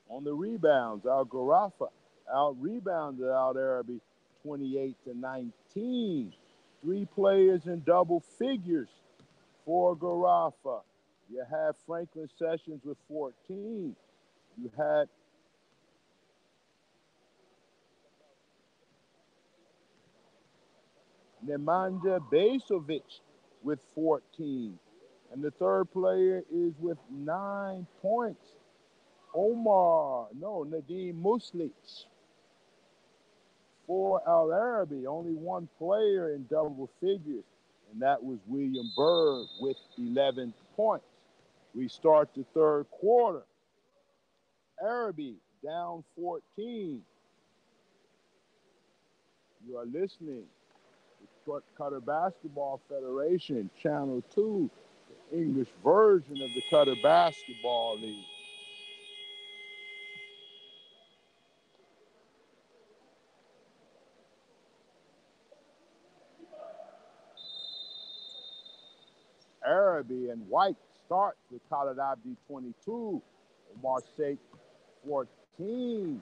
On the rebounds, Al Gharafa out-rebounded Al Arabi 28-19. 3 players in double figures for Gharafa. You had Franklin Sessions with 14. You had Nemanja Besovic with 14. And the third player is with 9 points. Nadim Muslic. For Al Arabi, only 1 player in double figures, and that was William Byrd with 11 points. We start the third quarter. Arabi down 14. You are listening to Qatar Basketball Federation, Channel 2, the English version of the Qatar Basketball League. Arabi and White start with Khalid Abdi 22, Omar Sheikh 14.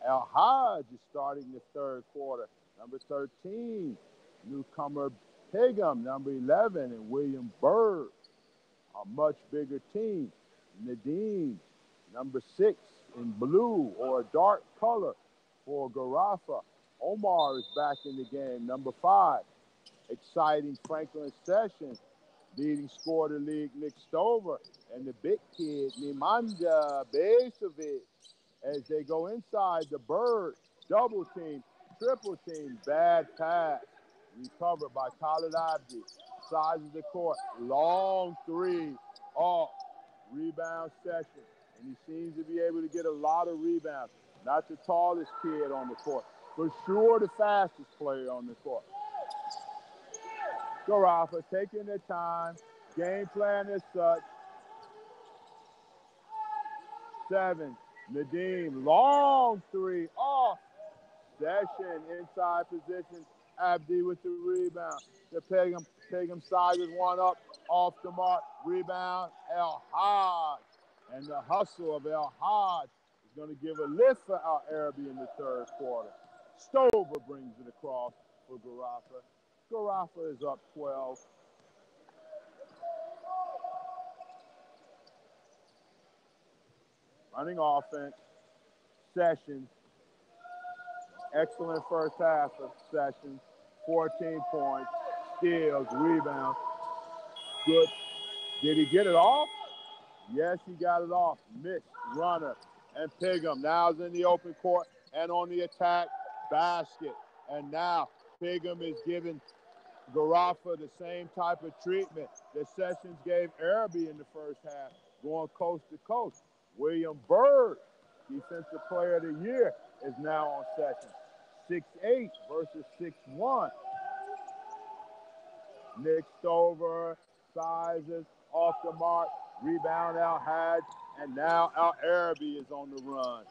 El Hajj is starting the third quarter, number 13. Newcomer Pigum, number 11, and William Byrd, a much bigger team. Nadim, number 6 in blue or a dark color for Gharafa. Omar is back in the game, number 5. Exciting Franklin Sessions. Leading scorer of the league, Nick Stover, and the big kid, Nemanja Besovic, as they go inside the Bird, double team, triple team, bad pass, recovered by Khalid Abdi, sides of the court, long 3, off, rebound Session, and he seems to be able to get a lot of rebounds. Not the tallest kid on the court, for sure the fastest player on the court. Gharafa taking their time. Game plan is such. 7. Nadim, long 3, off. Session, inside position. Abdi with the rebound. The Pegum sizes 1 up, off the mark. Rebound, El Hajj. And the hustle of El Hajj is going to give a lift for Al Arabi in the third quarter. Stover brings it across for Gharafa. Gharafa is up 12. Running offense, Sessions. Excellent first half of Sessions. 14 points, steals, rebounds. Good. Did he get it off? Yes, he got it off. Missed, runner, and Pigum now is in the open court and on the attack, basket. And now Pigum is giving Gharafa the same type of treatment that Sessions gave Arabi in the first half, going coast to coast. William Byrd, Defensive Player of the Year, is now on Sessions. 6'8" versus 6'1". Nick Stover, sizes, off the mark, rebound Al Hajj, and now Al Arabi is on the run.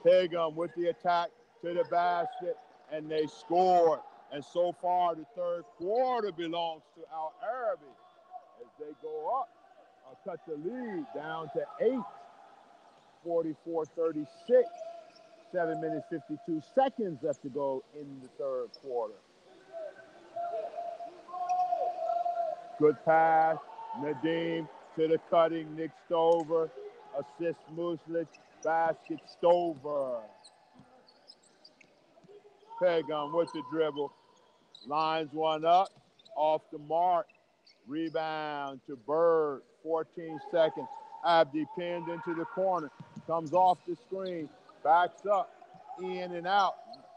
Pigum with the attack to the basket, and they scored. And so far, the third quarter belongs to Al Arabi as they go up, cut the lead down to 8, 44-36. 7 minutes, 52 seconds left to go in the third quarter. Good pass, Nadim to the cutting, Nick Stover, assist Muslic, basket Stover. Pegum with the dribble. Lines 1 up, off the mark. Rebound to Byrd, 14 seconds. Abdi pinned into the corner, comes off the screen, backs up, in and out,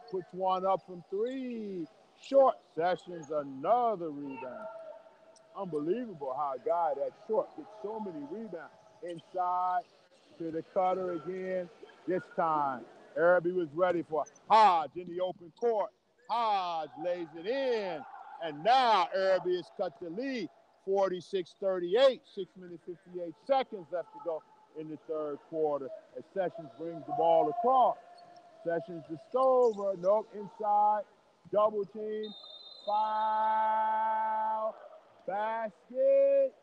puts 1 up from 3. Short. Sessions, another rebound. Unbelievable how a guy that short gets so many rebounds. Inside to the cutter again. This time, Arabi was ready for Hodge in the open court. Hodge lays it in. And now Arabi has cut the lead. 46-38, 6 minutes, 58 seconds left to go in the third quarter as Sessions brings the ball across. Sessions to Stover. Nope, inside. Double team. Foul. Basket.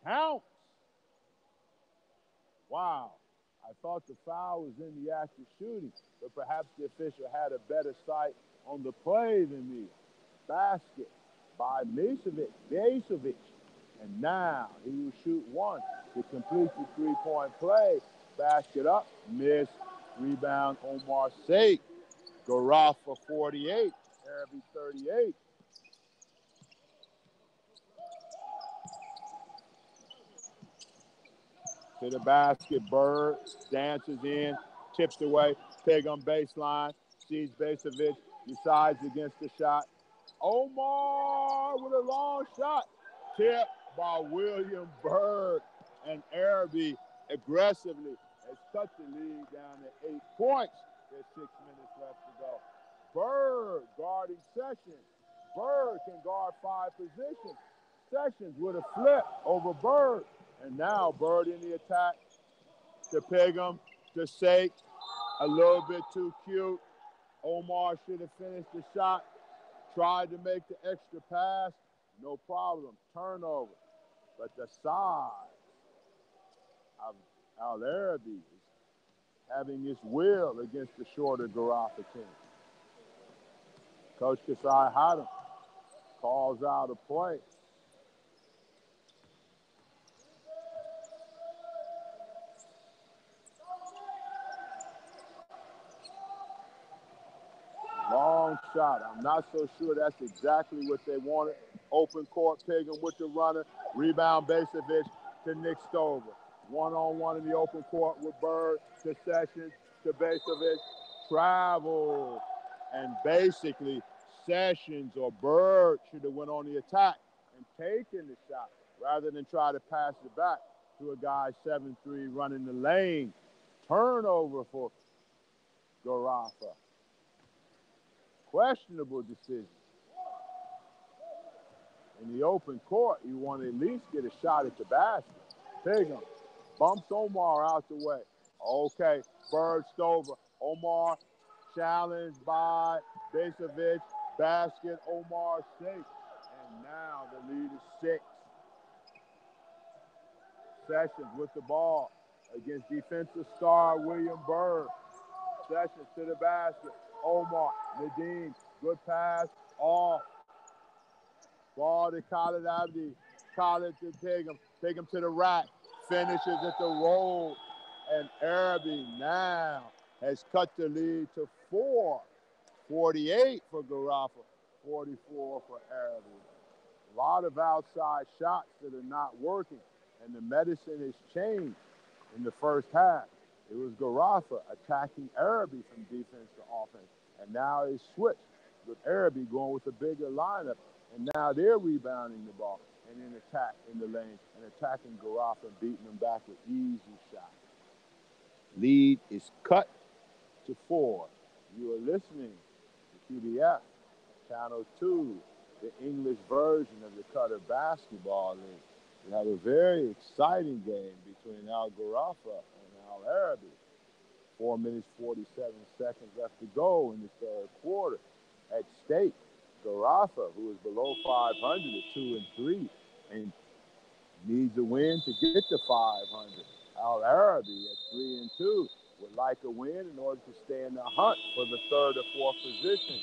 Counts. Wow. I thought the foul was in the act of shooting, but perhaps the official had a better sight on the play than me. Basket by Misovic. And now he will shoot one to complete the three-point play. Basket up, miss, rebound, Omar Sake. Gharafa 48, Arabi 38. To the basket, Bird dances in, tips away, peg on baseline, sees Basovic, decides against the shot. Omar with a long shot, tipped by William Bird, and Arabi aggressively has cut the lead down to 8 points. There's 6 minutes left to go. Bird guarding Sessions. Bird can guard 5 positions. Sessions with a flip over Bird. And now Bird in the attack to Pegum, to Sake. A little bit too cute. Omar should have finished the shot. Tried to make the extra pass. No problem. Turnover. But the size of Al-Arabi is having his will against the shorter Gharafa team. Coach Kasai Hatem calls out a play. Long shot. I'm not so sure that's exactly what they wanted. Open court, Pegum with the runner. Rebound, Basovic to Nick Stover. One-on-one in the open court with Bird to Sessions to Basovic. Travel. And basically, Sessions or Bird should have went on the attack and taken the shot rather than try to pass it back to a guy 7'3" running the lane. Turnover for Gharafa. Questionable decision. In the open court, you want to at least get a shot at the basket. Pegum bumps Omar out the way. Okay, Bird Stover. Omar challenged by Basovic. Basket, Omar Sake. And now the lead is 6. Sessions with the ball against defensive star William Bird. Sessions to the basket. Omar, Nadeem, good pass, off. Ball to Khalid Abdi. Khalid to Pegum. Pegum to the rack. Finishes at the roll. And Arabi now has cut the lead to 4. 48 for Gharafa, 44 for Arabi. A lot of outside shots that are not working. And the medicine has changed in the first half. It was Gharafa attacking Arabi from defense to offense. And now it's switched with Arabi going with a bigger lineup. And now they're rebounding the ball and in attack in the lane and attacking Gharafa and beating them back with easy shots. Lead is cut to 4. You are listening to QBF, Channel 2, the English version of the Qatar Basketball League. We have a very exciting game between Al Gharafa and Al Arabi. 4 minutes, 47 seconds left to go in the third quarter. At stake, Gharafa, who is below 500 at 2-3, and needs a win to get to 500. Al Arabi at 3-2 would like a win in order to stay in the hunt for the third or fourth position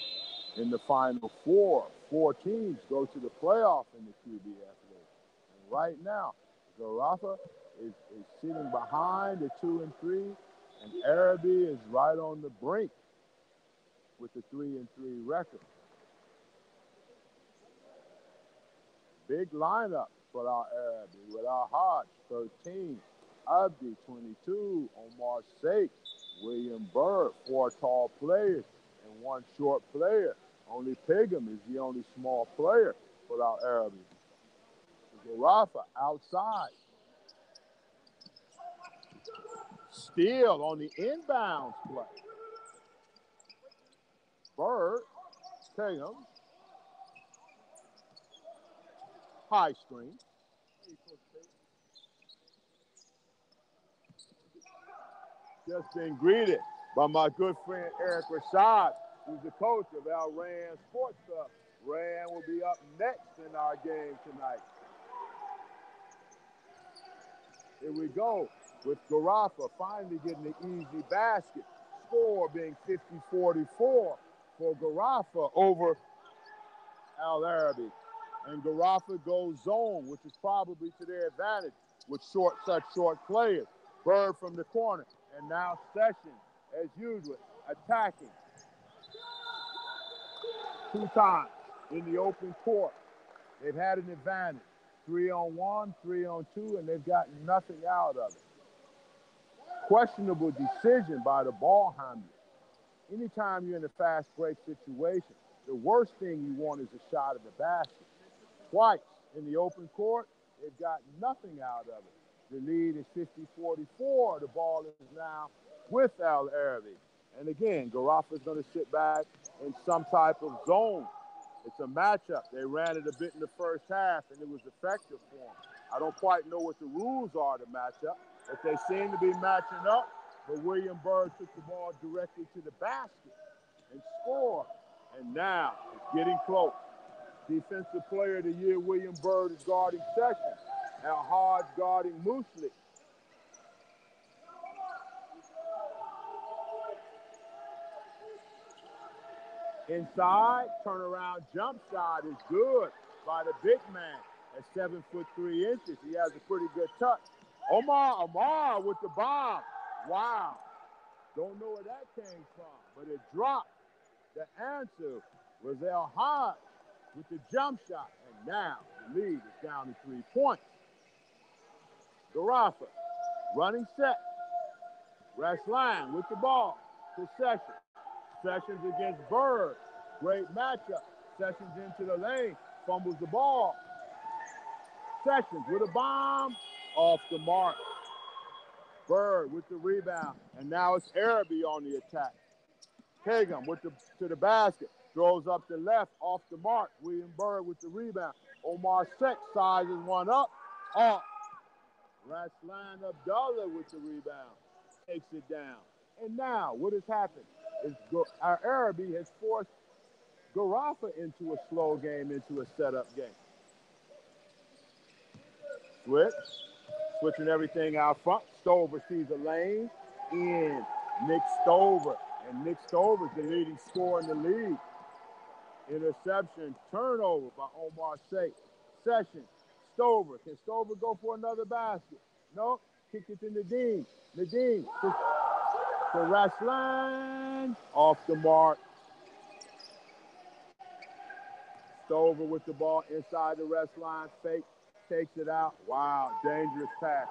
in the final 4. 4 teams go to the playoff in the QBF League. And right now, Gharafa is sitting behind at 2-3, and Arabi is right on the brink with the 3-3 record. Big lineup for our Arabi with our Hodge, 13, Abdi, 22, Omar Sake, William Bird, 4 tall players and 1 short player. Only Pegum is the only small player for our Arabi. Gharafa outside. steal on the inbounds play. Bird, Tatum, high screen. Just been greeted by my good friend Eric Rashad, who's the coach of our Rand Sports Club. Rand will be up next in our game tonight. Here we go with Gharafa finally getting the easy basket. Score being 50-44 for Gharafa over Al Arabi. And Gharafa goes zone, which is probably to their advantage with such short players. Bird from the corner. And now Session, as usual, attacking. 2 times in the open court. They've had an advantage. 3-on-1, 3-on-2, and they've gotten nothing out of it. Questionable decision by the ball handler. Anytime you're in a fast break situation, the worst thing you want is a shot at the basket. Twice in the open court, they've got nothing out of it. The lead is 50-44. The ball is now with Al Arabi. And again, Gharafa is going to sit back in some type of zone. It's a matchup. They ran it a bit in the first half, and it was effective for them. I don't quite know what the rules are to match up, but they seem to be matching up. But William Bird took the ball directly to the basket and scored. And now it's getting close. Defensive Player of the Year, William Bird, is guarding Sessions. Al Hodge guarding Moosley. Inside, turnaround jump shot is good by the big man at 7'3". He has a pretty good touch. Omar with the bomb. Wow. Don't know where that came from, but it dropped. The answer was Al Hodge with the jump shot. And now the lead is down to 3 points. Gharafa running set. Rest line with the ball to Sessions. Sessions against Bird. Great matchup. Sessions into the lane. Fumbles the ball. Sessions with a bomb. Off the mark. Bird with the rebound. And now it's Arabi on the attack. Hagan to the basket. Throws up the left. Off the mark. William Bird with the rebound. Omar Seck sizes one up. Off. Raslan Abdullah with the rebound. Takes it down. And now what has happened is our Arabi has forced Gharafa into a slow game, into a setup game. Switching everything out front. Stover sees a lane in. Nick Stover. And Nick Stover is the leading scorer in the league. Interception, turnover by Omar Seck. Sessions. Stover. Can Stover go for another basket? No. Kick it to Nadeem. Nadeem to Raslan. Off the mark. Stover with the ball inside the rest line. Fake. Takes it out. Wow. Dangerous pass.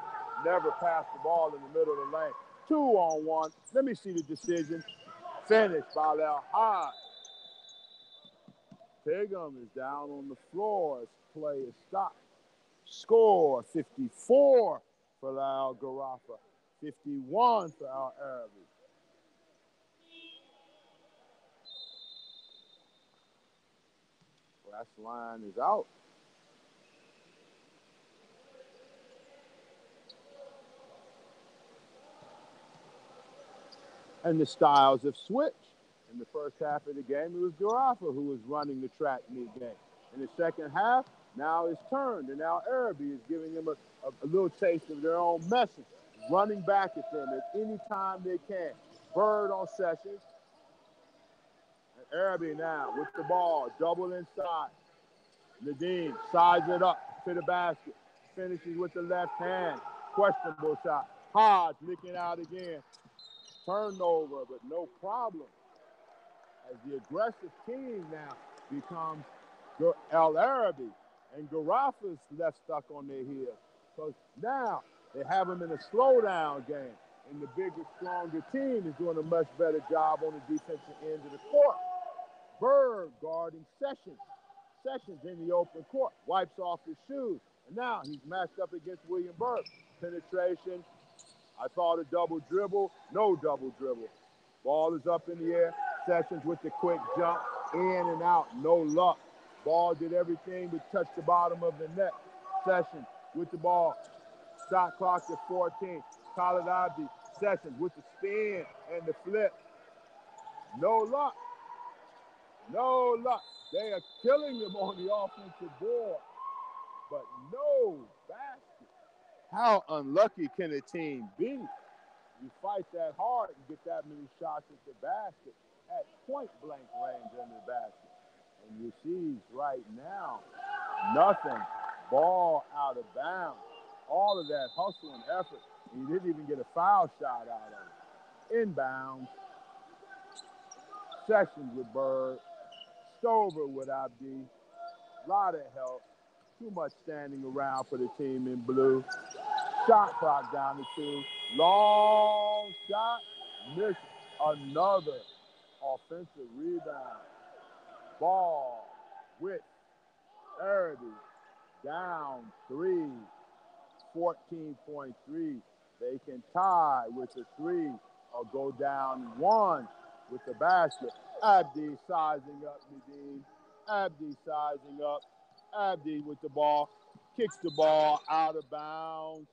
Never passed the ball in the middle of the lane. 2-on-1. Let me see the decision. Finished by Al Hodge. Pigum is down on the floor as play is stopped. Score 54 for Al Gharafa, 51 for Al Arabi. Last line is out. And the styles have switched. In the first half of the game, it was Gharafa who was running the track meet game. In the second half, now it's turned, and now Arabi is giving them a little taste of their own message, running back at them at any time they can. Bird on Sessions. And Arabi now with the ball, double inside. Nadeem sides it up to the basket. Finishes with the left hand. Questionable shot. Hodge licking out again. Turnover, but no problem. As the aggressive team now becomes Al Arabi, and Gharafa's left stuck on their heels. So now they have them in a slowdown game, and the bigger, stronger team is doing a much better job on the defensive end of the court. Bird guarding Sessions. Sessions in the open court, wipes off his shoes, and now he's matched up against William Bird. Penetration, I thought a double dribble, no double dribble. Ball is up in the air. Sessions with the quick jump, in and out, no luck. Ball did everything but touch the bottom of the net. Sessions with the ball. Shot clock at 14. Khalid Abdi, Sessions with the spin and the flip. No luck. No luck. They are killing him on the offensive board, but no basket. How unlucky can a team be? You fight that hard and get that many shots at the basket at point blank range in the basket. And you see right now, nothing. Ball out of bounds. All of that hustle and effort. And he didn't even get a foul shot out of it. Inbounds. Sessions with Bird. Stover with Abdi. A lot of help. Too much standing around for the team in blue. Shot clock down to 2. Long shot. Missed. Another offensive rebound. Ball with Arabi. Down 3. 14.3. They can tie with the 3 or go down 1 with the basket. Abdi sizing up, Nadine. Abdi sizing up. Abdi with the ball. Kicks the ball out of bounds.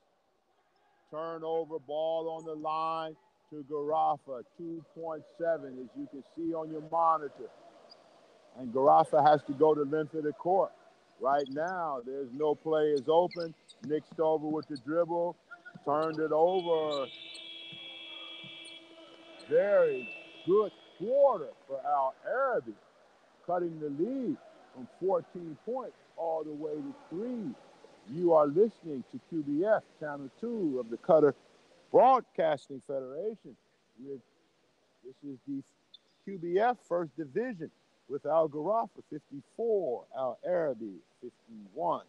Turnover, ball on the line to Gharafa. 2.7 as you can see on your monitor. And Gharafa has to go the length of the court. Right now, there's no players open. Nick Stover with the dribble. Turned it over. Very good quarter for Al-Arabi. Cutting the lead from 14 points all the way to 3. You are listening to QBF, Channel 2 of the Qatar Broadcasting Federation. This is the QBF First Division with Al-Gharafa 54, Al-Arabi 51.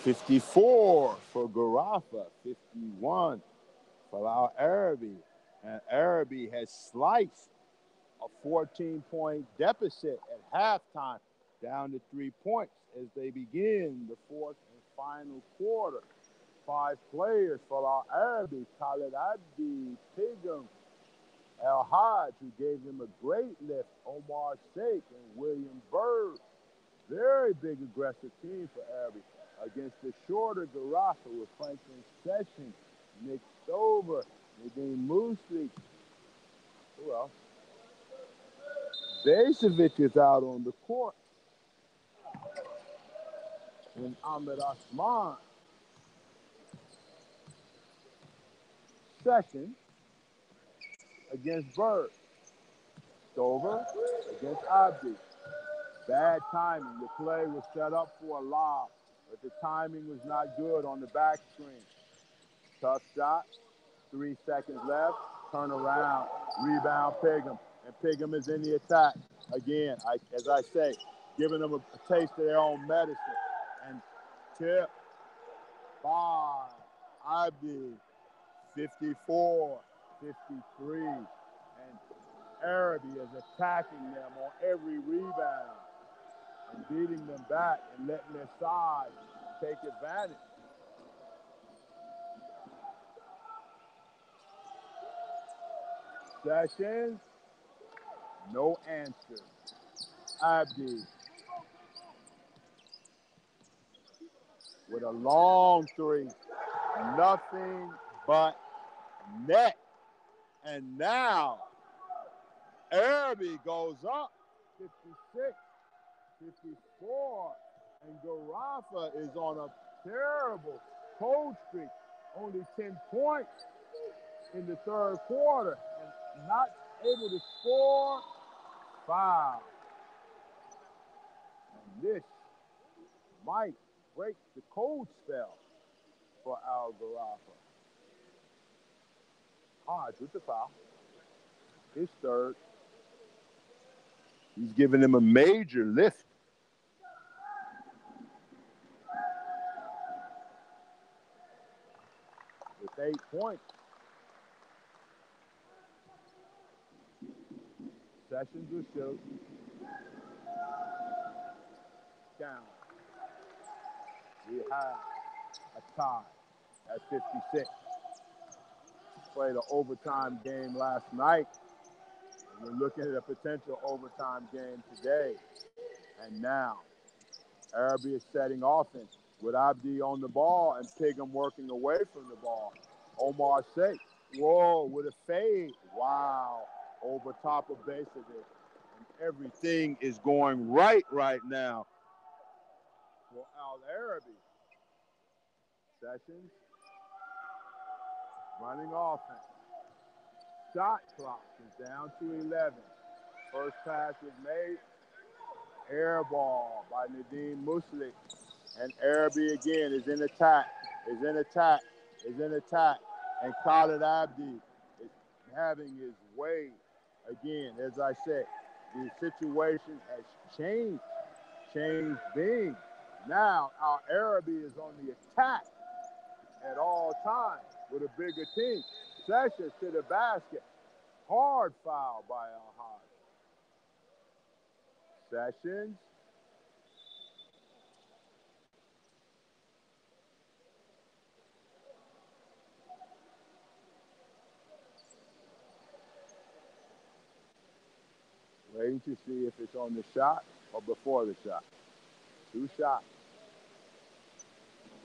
$54 for Gharafa, 51 for Al-Arabi. And Arabi has sliced a 14-point deficit at halftime down to 3 points as they begin the fourth and final quarter. 5 players for Al-Arabi: Khalid Abdi, Pigum, El-Hajj, who gave them a great lift, Omar Sheikh, and William Bird. Very big, aggressive team for Arabi against the shorter Gharafa with Franklin Sessions, Nick Stover, Nadine Moosli. Who else? Basevic is out on the court. And Ahmed Osman. Sessions against Bird. Stover against Abdi. Bad timing. The play was set up for a lob, but the timing was not good on the back screen. Tough shot. 3 seconds left. turn around, rebound Pigham, and Pigham is in the attack. Again, as I say, giving them a taste of their own medicine. And tip by Abdi, 54, 53. And Arabi is attacking them on every rebound and beating them back and letting their side take advantage. Sessions, no answer. Abdi with a long three, nothing but net. And now Arabi goes up 56, 54, and Gharafa is on a terrible cold streak, only 10 points in the third quarter, and not able to score. Foul. And this might break the cold spell for Al Gharafa. Hodge with the foul. His third. He's giving him a major lift. With 8 points. Sessions will shoot. Down. We have a tie at 56. Played an overtime game last night. And we're looking at a potential overtime game today. And now, Arabi is setting offense with Abdi on the ball and Pigham working away from the ball. Omar Sheikh, whoa, with a fade. Wow, over top of base of it. And everything is going right now for Al Arabi. Sessions, running offense. Shot clock is down to 11. First pass is made. Air ball by Nadeem Muslik. And Arabi again is in attack. And Khalid Abdi is having his way again. As I said, the situation has changed. Being. Now our Arabi is on the attack at all times with a bigger team. Sessions to the basket. Hard foul by Al-Haj. Sessions. Waiting to see if it's on the shot or before the shot. 2 shots.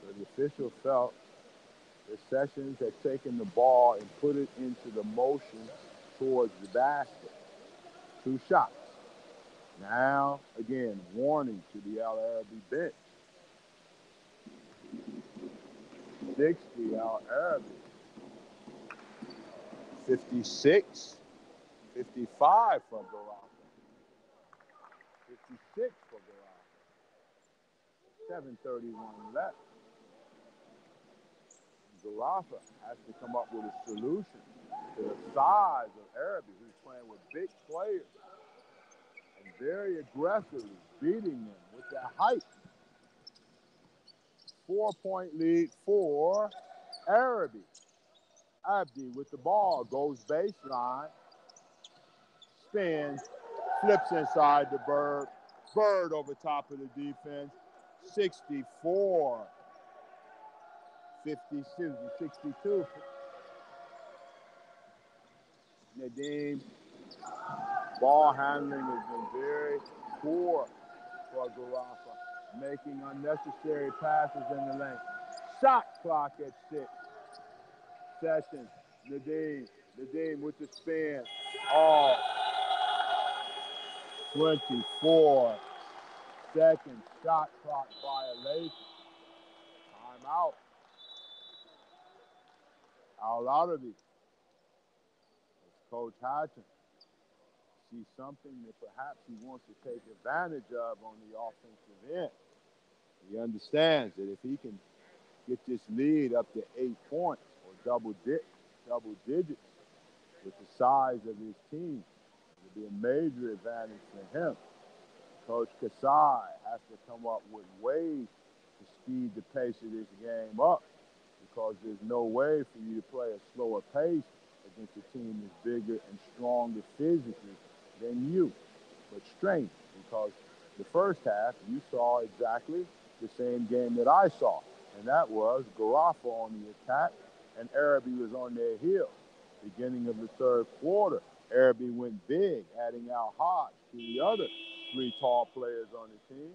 So the official felt that Sessions had taken the ball and put it into the motion towards the basket. 2 shots. Now, again, warning to the Al Arabi bench. 60, Al Arabi. 56, 55 for Gharafa. 56 for Gharafa. 7:31 left. Gharafa has to come up with a solution to the size of Arabi, who's playing with big players and very aggressively beating them with their height. 4-point lead for Arabi. Abdi with the ball, goes baseline, spins, flips inside the Bird. Bird over top of the defense. 64. 62. Nadeem, ball handling has been very poor for Gharafa, making unnecessary passes in the lane. Shot clock at 6. Sessions, Nadeem with the spin. 24 seconds, shot clock violation. Timeout. Al Arabi. Coach Hatton sees something that perhaps he wants to take advantage of on the offensive end. He understands that if he can get this lead up to 8 points or double digits, with the size of his team. It'll be a major advantage for him. Coach Kasai has to come up with ways to speed the pace of this game up, because there's no way for you to play a slower pace against a team that's bigger and stronger physically than you. But strange, because the first half you saw exactly the same game that I saw, and that was Gharafa on the attack and Arabi was on their heels. Beginning of the third quarter, Arabi went big, adding Al Hodge to the other three tall players on the team,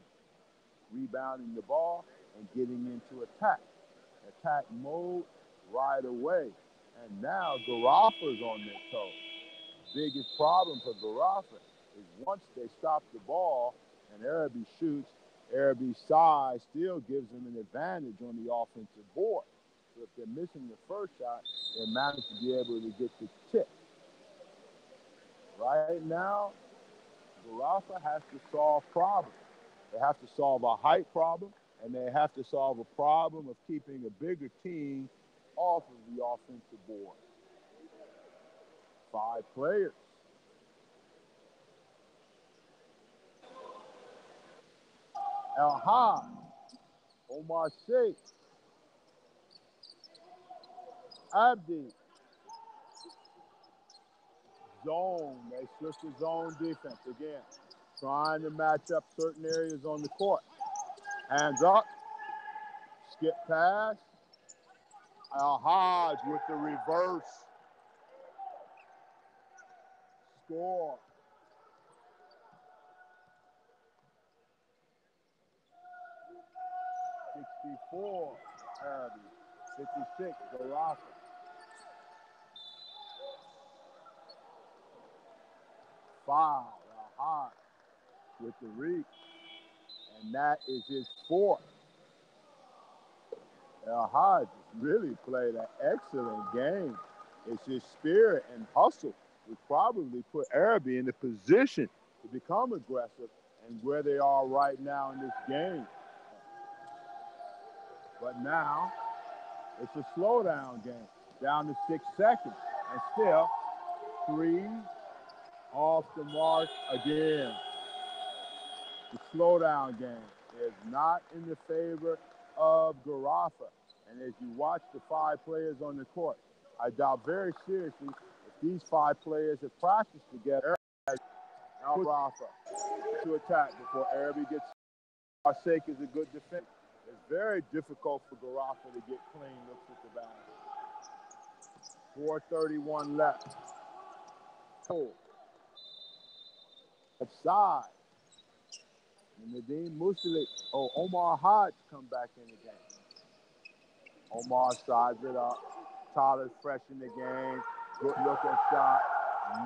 rebounding the ball and getting into attack mode right away. And now Gharafa's on their toes. Biggest problem for Gharafa is once they stop the ball and Arabi shoots, Arabi's size still gives them an advantage on the offensive board. So if they're missing the first shot, they manage to be able to get the tip. Right now, Gharafa has to solve problems. They have to solve a height problem, and they have to solve a problem of keeping a bigger team off of the offensive board. 5 players. El-Haj, Omar Sheikh, Abdi. Zone. They switch to zone defense again, trying to match up certain areas on the court. Hands up. Skip pass. El-Haj with the reverse. Score. $64, Arabi. 56, Gharafa. 5, El-Haj with the reach. And that is his 4th. El-Haj really played an excellent game. It's his spirit and hustle which probably put Arabi in the position to become aggressive and where they are right now in this game. But now it's a slowdown game, down to 6 seconds, and still 3 off the mark again. The slowdown game is not in the favor of Gharafa. And as you watch the 5 players on the court, I doubt very seriously if these 5 players have practiced together. Gharafa to attack before Arabi gets. Sheikh is a good defender. It's very difficult for Gharafa to get clean looks at the basket. 4:31 left. Outside. And Nadim Musalik, Omar Hodge come back in the game. Omar sides it up. Tyler's fresh in the game. Good looking shot.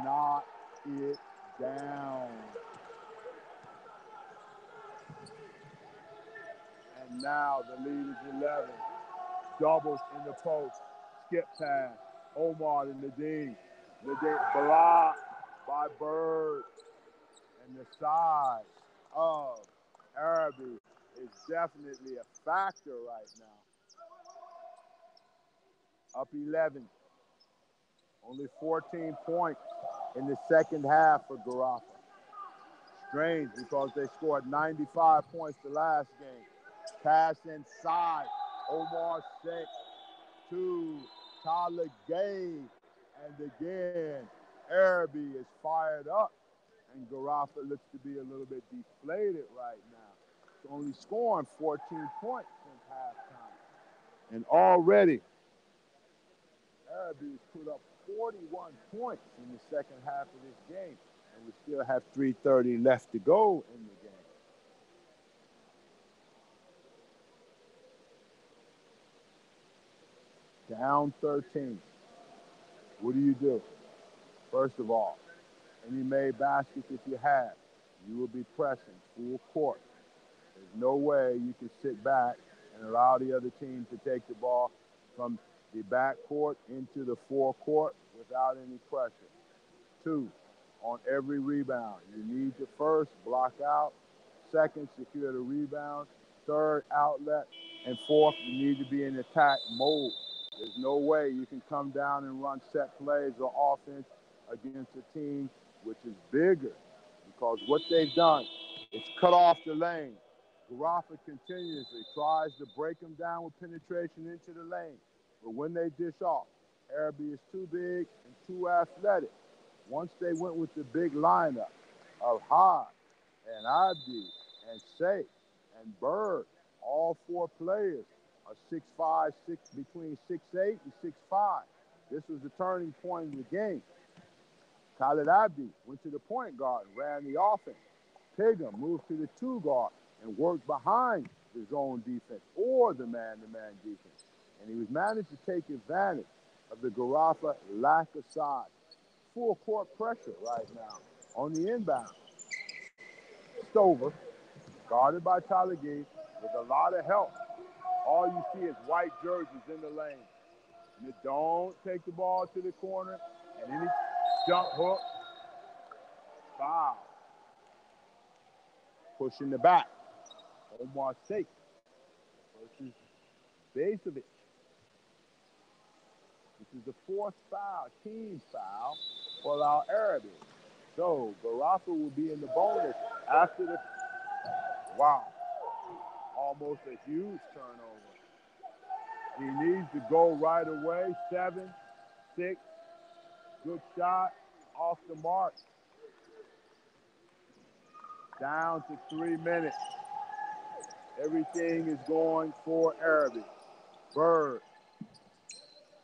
Knock it down. And now the lead is 11. Doubles in the post. Skip pass. Omar to Nadim. Nadim blocked by Bird. And the size of Arabi is definitely a factor right now. Up 11. Only 14 points in the second half for Gharafa. Strange because they scored 95 points the last game. Pass inside. Omar Sheikh to Tyler Gay. And again, Arabi is fired up. And Gharafa looks to be a little bit deflated right now. It's only scoring 14 points since halftime. And already, Arabi has put up 41 points in the second half of this game. And we still have 3:30 left to go in the game. Down 13. What do? First of all, any made baskets that you have, you will be pressing full court. There's no way you can sit back and allow the other team to take the ball from the back court into the forecourt without any pressure. 2, on every rebound, you need to first block out. 2nd, secure the rebound. 3rd, outlet. And 4th, you need to be in attack mode. There's no way you can come down and run set plays or offense against a team which is bigger, because what they've done is cut off the lane. Gharafa continuously tries to break them down with penetration into the lane. But when they dish off, Arabi is too big and too athletic. Once they went with the big lineup of Hod and Abdi and Safe and Bird, all four players are 6'5", between 6'8" and 6'5". This was the turning point in the game. Khalid Abdi went to the point guard and ran the offense. Pigum moved to the two guard and worked behind the zone defense or the man-to-man defense. And he was managed to take advantage of the Gharafa lack of size. Full court pressure right now on the inbound. Stover, guarded by Tyler Gee, with a lot of help. All you see is white jerseys in the lane. And you don't take the ball to the corner, and any jump hook, foul. Pushing the back. Omar Safe versus Bazovic. This is the fourth foul, team foul for our Arabi. So Gharafa will be in the bonus after the, wow, almost a huge turnover. He needs to go right away. 7, 6, good shot, off the mark. Down to 3 minutes. Everything is going for Arabi. Bird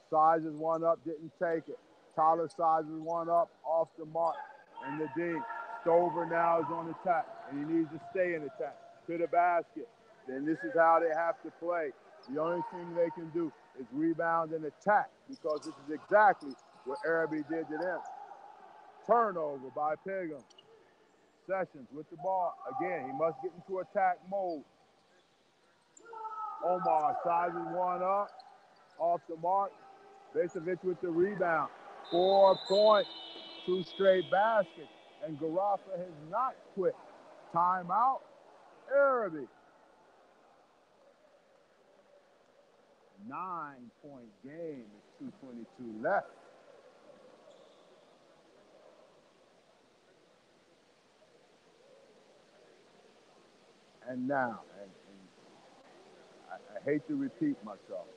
sizes one up, didn't take it. Tyler sizes one up, off the mark. And the D. Stover now is on attack, and he needs to stay in attack to the basket. Then this is how they have to play. The only thing they can do is rebound and attack, because this is exactly what Arabi did to them. Turnover by Pigum. Sessions with the ball. Again, he must get into attack mode. Omar sizes one up, off the mark. Bazovic with the rebound. 4 points, 2 straight baskets, and Gharafa has not quit. Timeout, Arabi. 9-point game with 2:22 left. And now, I hate to repeat myself,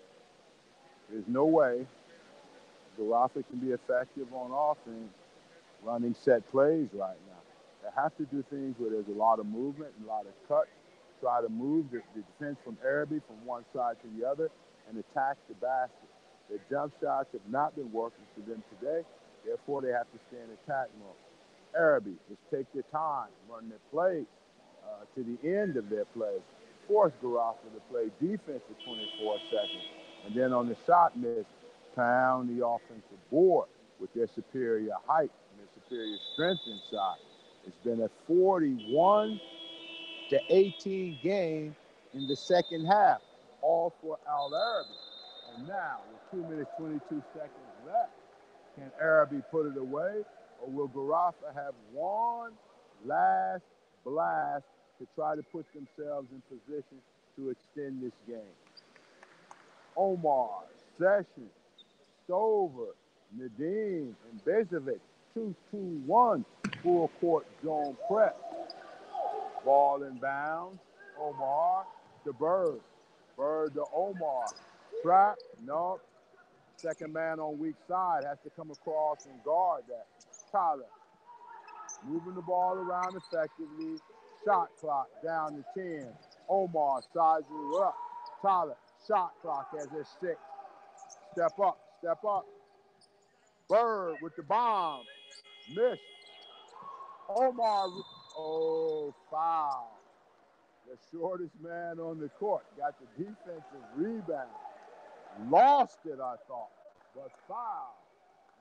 there's no way Gharafa can be effective on offense running set plays right now. They have to do things where there's a lot of movement and a lot of cuts, try to move the defense from Arabi from one side to the other and attack the basket. Their jump shots have not been working for them today, therefore they have to stay in attack mode. Arabi, just take their time, run their plays to the end of their plays. Force Gharafa to play defense for 24 seconds. And then on the shot miss, pound the offensive board with their superior height and their superior strength inside. It's been a 41-18 game in the second half, all for Al Arabi. And now, with 2 minutes, 22 seconds left, can Arabi put it away, or will Gharafa have one last blast to try to put themselves in position to extend this game? Omar, Sessions, Stover, Nadeem, and Bazovic, 2-2-1, full court zone press. Ball in bounds. Omar to Bird. Bird to Omar. Trap, no. Second man on weak side has to come across and guard that. Tyler, moving the ball around effectively. Shot clock down to 10. Omar sizes up. Tyler, shot clock as it's 6. Step up, step up. Bird with the bomb. Missed. Omar, oh, foul. The shortest man on the court got the defensive rebound. Lost it, I thought, but foul,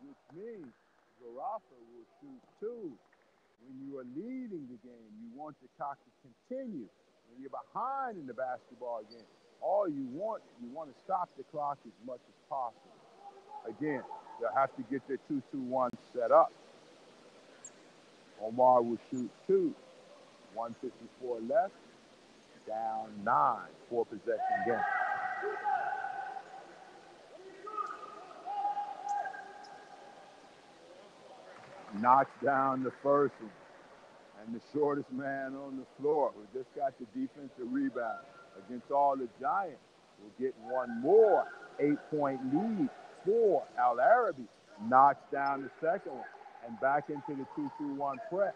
which means Gharafa will shoot 2. When you are leading the game, you want the clock to continue. When you're behind in the basketball game, all you want to stop the clock as much as possible. Again, they'll have to get their 2-2-1 set up. Omar will shoot 2. 1:54 left. Down 9. 4-possession game. knocks down the first one. And the shortest man on the floor, who just got the defensive rebound against all the Giants, will get one more 8-point lead for Al Arabi. Knocks down the second one and back into the 2-2-1 press.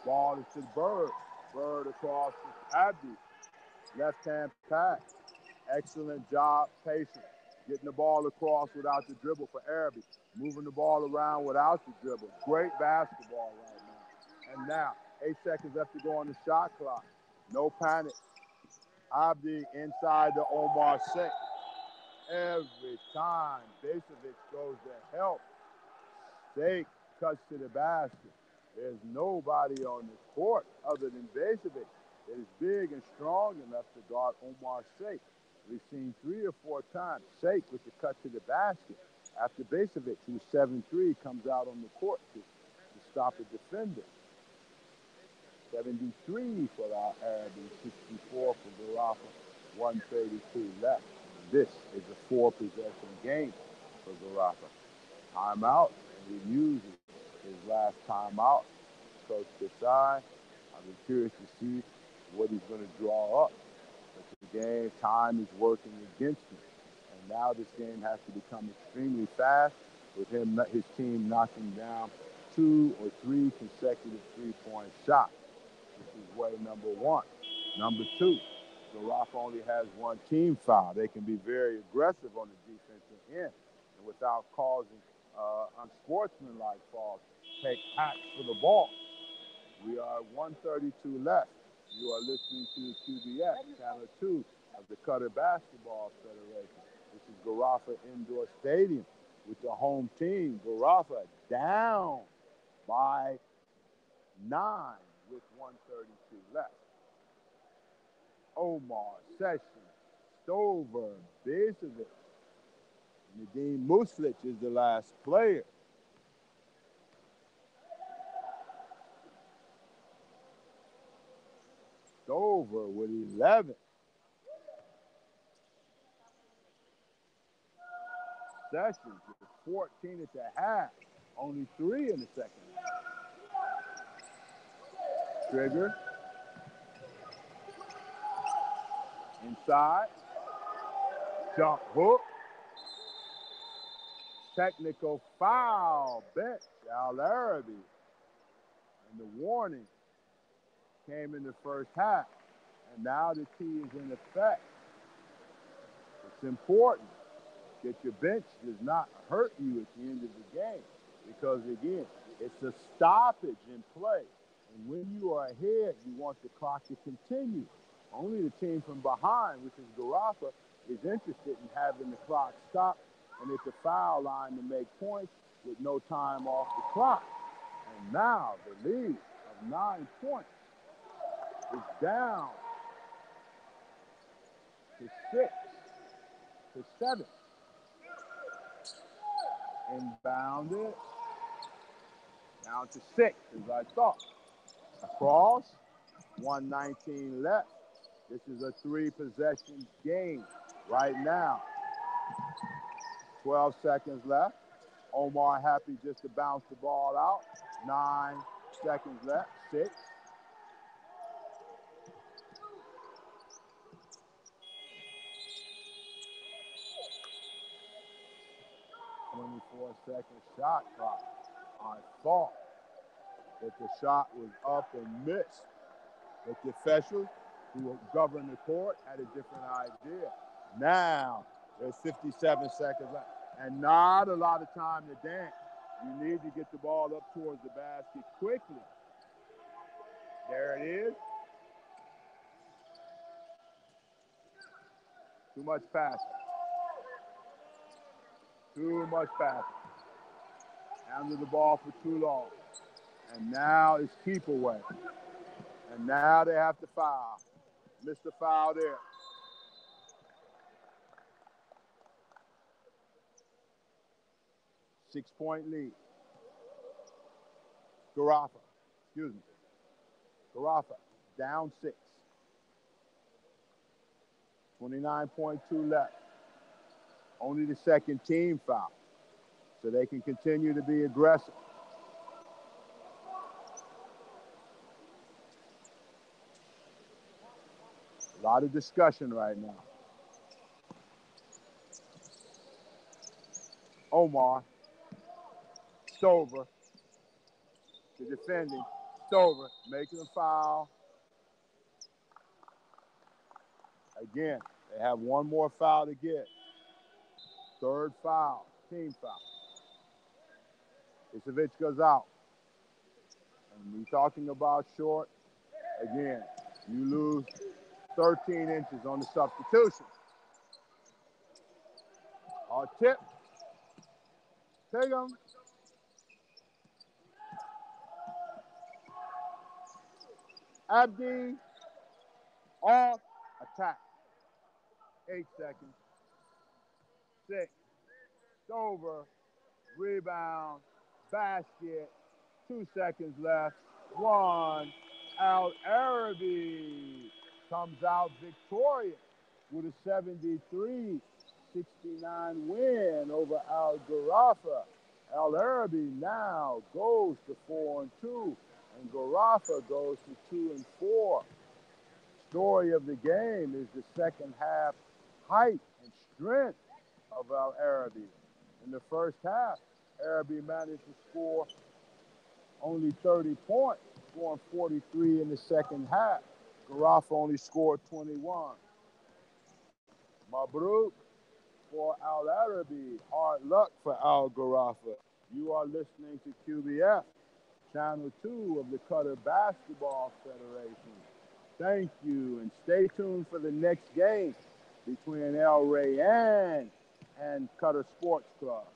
Ball is to Bird. Bird across to Abdi. Left-hand pass. Excellent job, patience. Getting the ball across without the dribble for Arabi. Moving the ball around without the dribble. Great basketball right now. And now, 8 seconds left to go on the shot clock. No panic. Abdi inside the Omar Sheikh. Every time Basovic goes to help, Sheikh cuts to the basket. There's nobody on the court other than Basovic that is big and strong enough to guard Omar Sheikh. We've seen 3 or 4 times Sheikh with the cut to the basket after Basovic, who's 7'3", comes out on the court to stop a defender. 73 for our Arabi, 64 for Gharafa, 132 left. This is a 4-possession game for Gharafa. Timeout, and he uses his last timeout. Coach Qatar, I'll be curious to see what he's going to draw up. But the game, time is working against him. And now this game has to become extremely fast with his team knocking down 2 or 3 consecutive three-point shots. This is way number 1. Number 2, Gharafa only has 1 team foul. They can be very aggressive on the defensive end and without causing unsportsmanlike fouls, take hacks for the ball. We are 132 left. You are listening to QBS, Channel 2 of the Qatar Basketball Federation. This is Gharafa Indoor Stadium with the home team, Gharafa, down by 9 with 132 left. Omar, Sessions, Stover, Basovic. Nadeem Muslich is the last player. Stover with 11. Sessions with 14 at the half. Only 3 in the second half. Trigger. Inside. Jump hook. Technical foul. Bench. Al Arabi. And the warning came in the first half. And now the T is in effect. It's important that your bench does not hurt you at the end of the game. Because, again, it's a stoppage in play. And when you are ahead, you want the clock to continue. Only the team from behind, which is Gharafa, is interested in having the clock stop and at the foul line to make points with no time off the clock. And now the lead of 9 points is down to 6 to 7. Inbounded. Down to 6, as I thought. Across. 1:19 left. This is a 3-possession game right now. 12 seconds left. Omar happy just to bounce the ball out. 9 seconds left. 6. Second shot clock. I thought that the shot was up and missed. But the officials who govern the court had a different idea. Now, there's 57 seconds left. And not a lot of time to dance. You need to get the ball up towards the basket quickly. There it is. Too much passing. Too much passing. Handle the ball for too long. And now it's keep away. And now they have to foul. Missed the foul there. Six-point lead. Gharafa, Gharafa, down 6. 29.2 left. Only the second team foul. So they can continue to be aggressive. A lot of discussion right now. Omar. Stover. The defending. Stover making a foul. Again, they have one more foul to get. Third foul. Team foul. Isevich goes out. And we're talking about short. Again, you lose 13 inches on the substitution. Tip. Take him. Abdi. Off. Attack. 8 seconds. 6. Over. Rebound. Basket. 2 seconds left. 1. Arabi comes out victorious with a 73-69 win over Gharafa. Arabi now goes to 4-2, and Gharafa goes to 2-4. Story of the game is the second half height and strength of Arabi. In the first half, Arabi managed to score only 30 points, scoring 43 in the second half. Gharafa only scored 21. Mabruk for Arabi. Hard luck for Gharafa. You are listening to QBF, Channel 2 of the Qatar Basketball Federation. Thank you, and stay tuned for the next game between El Rayyan and Qatar Sports Club.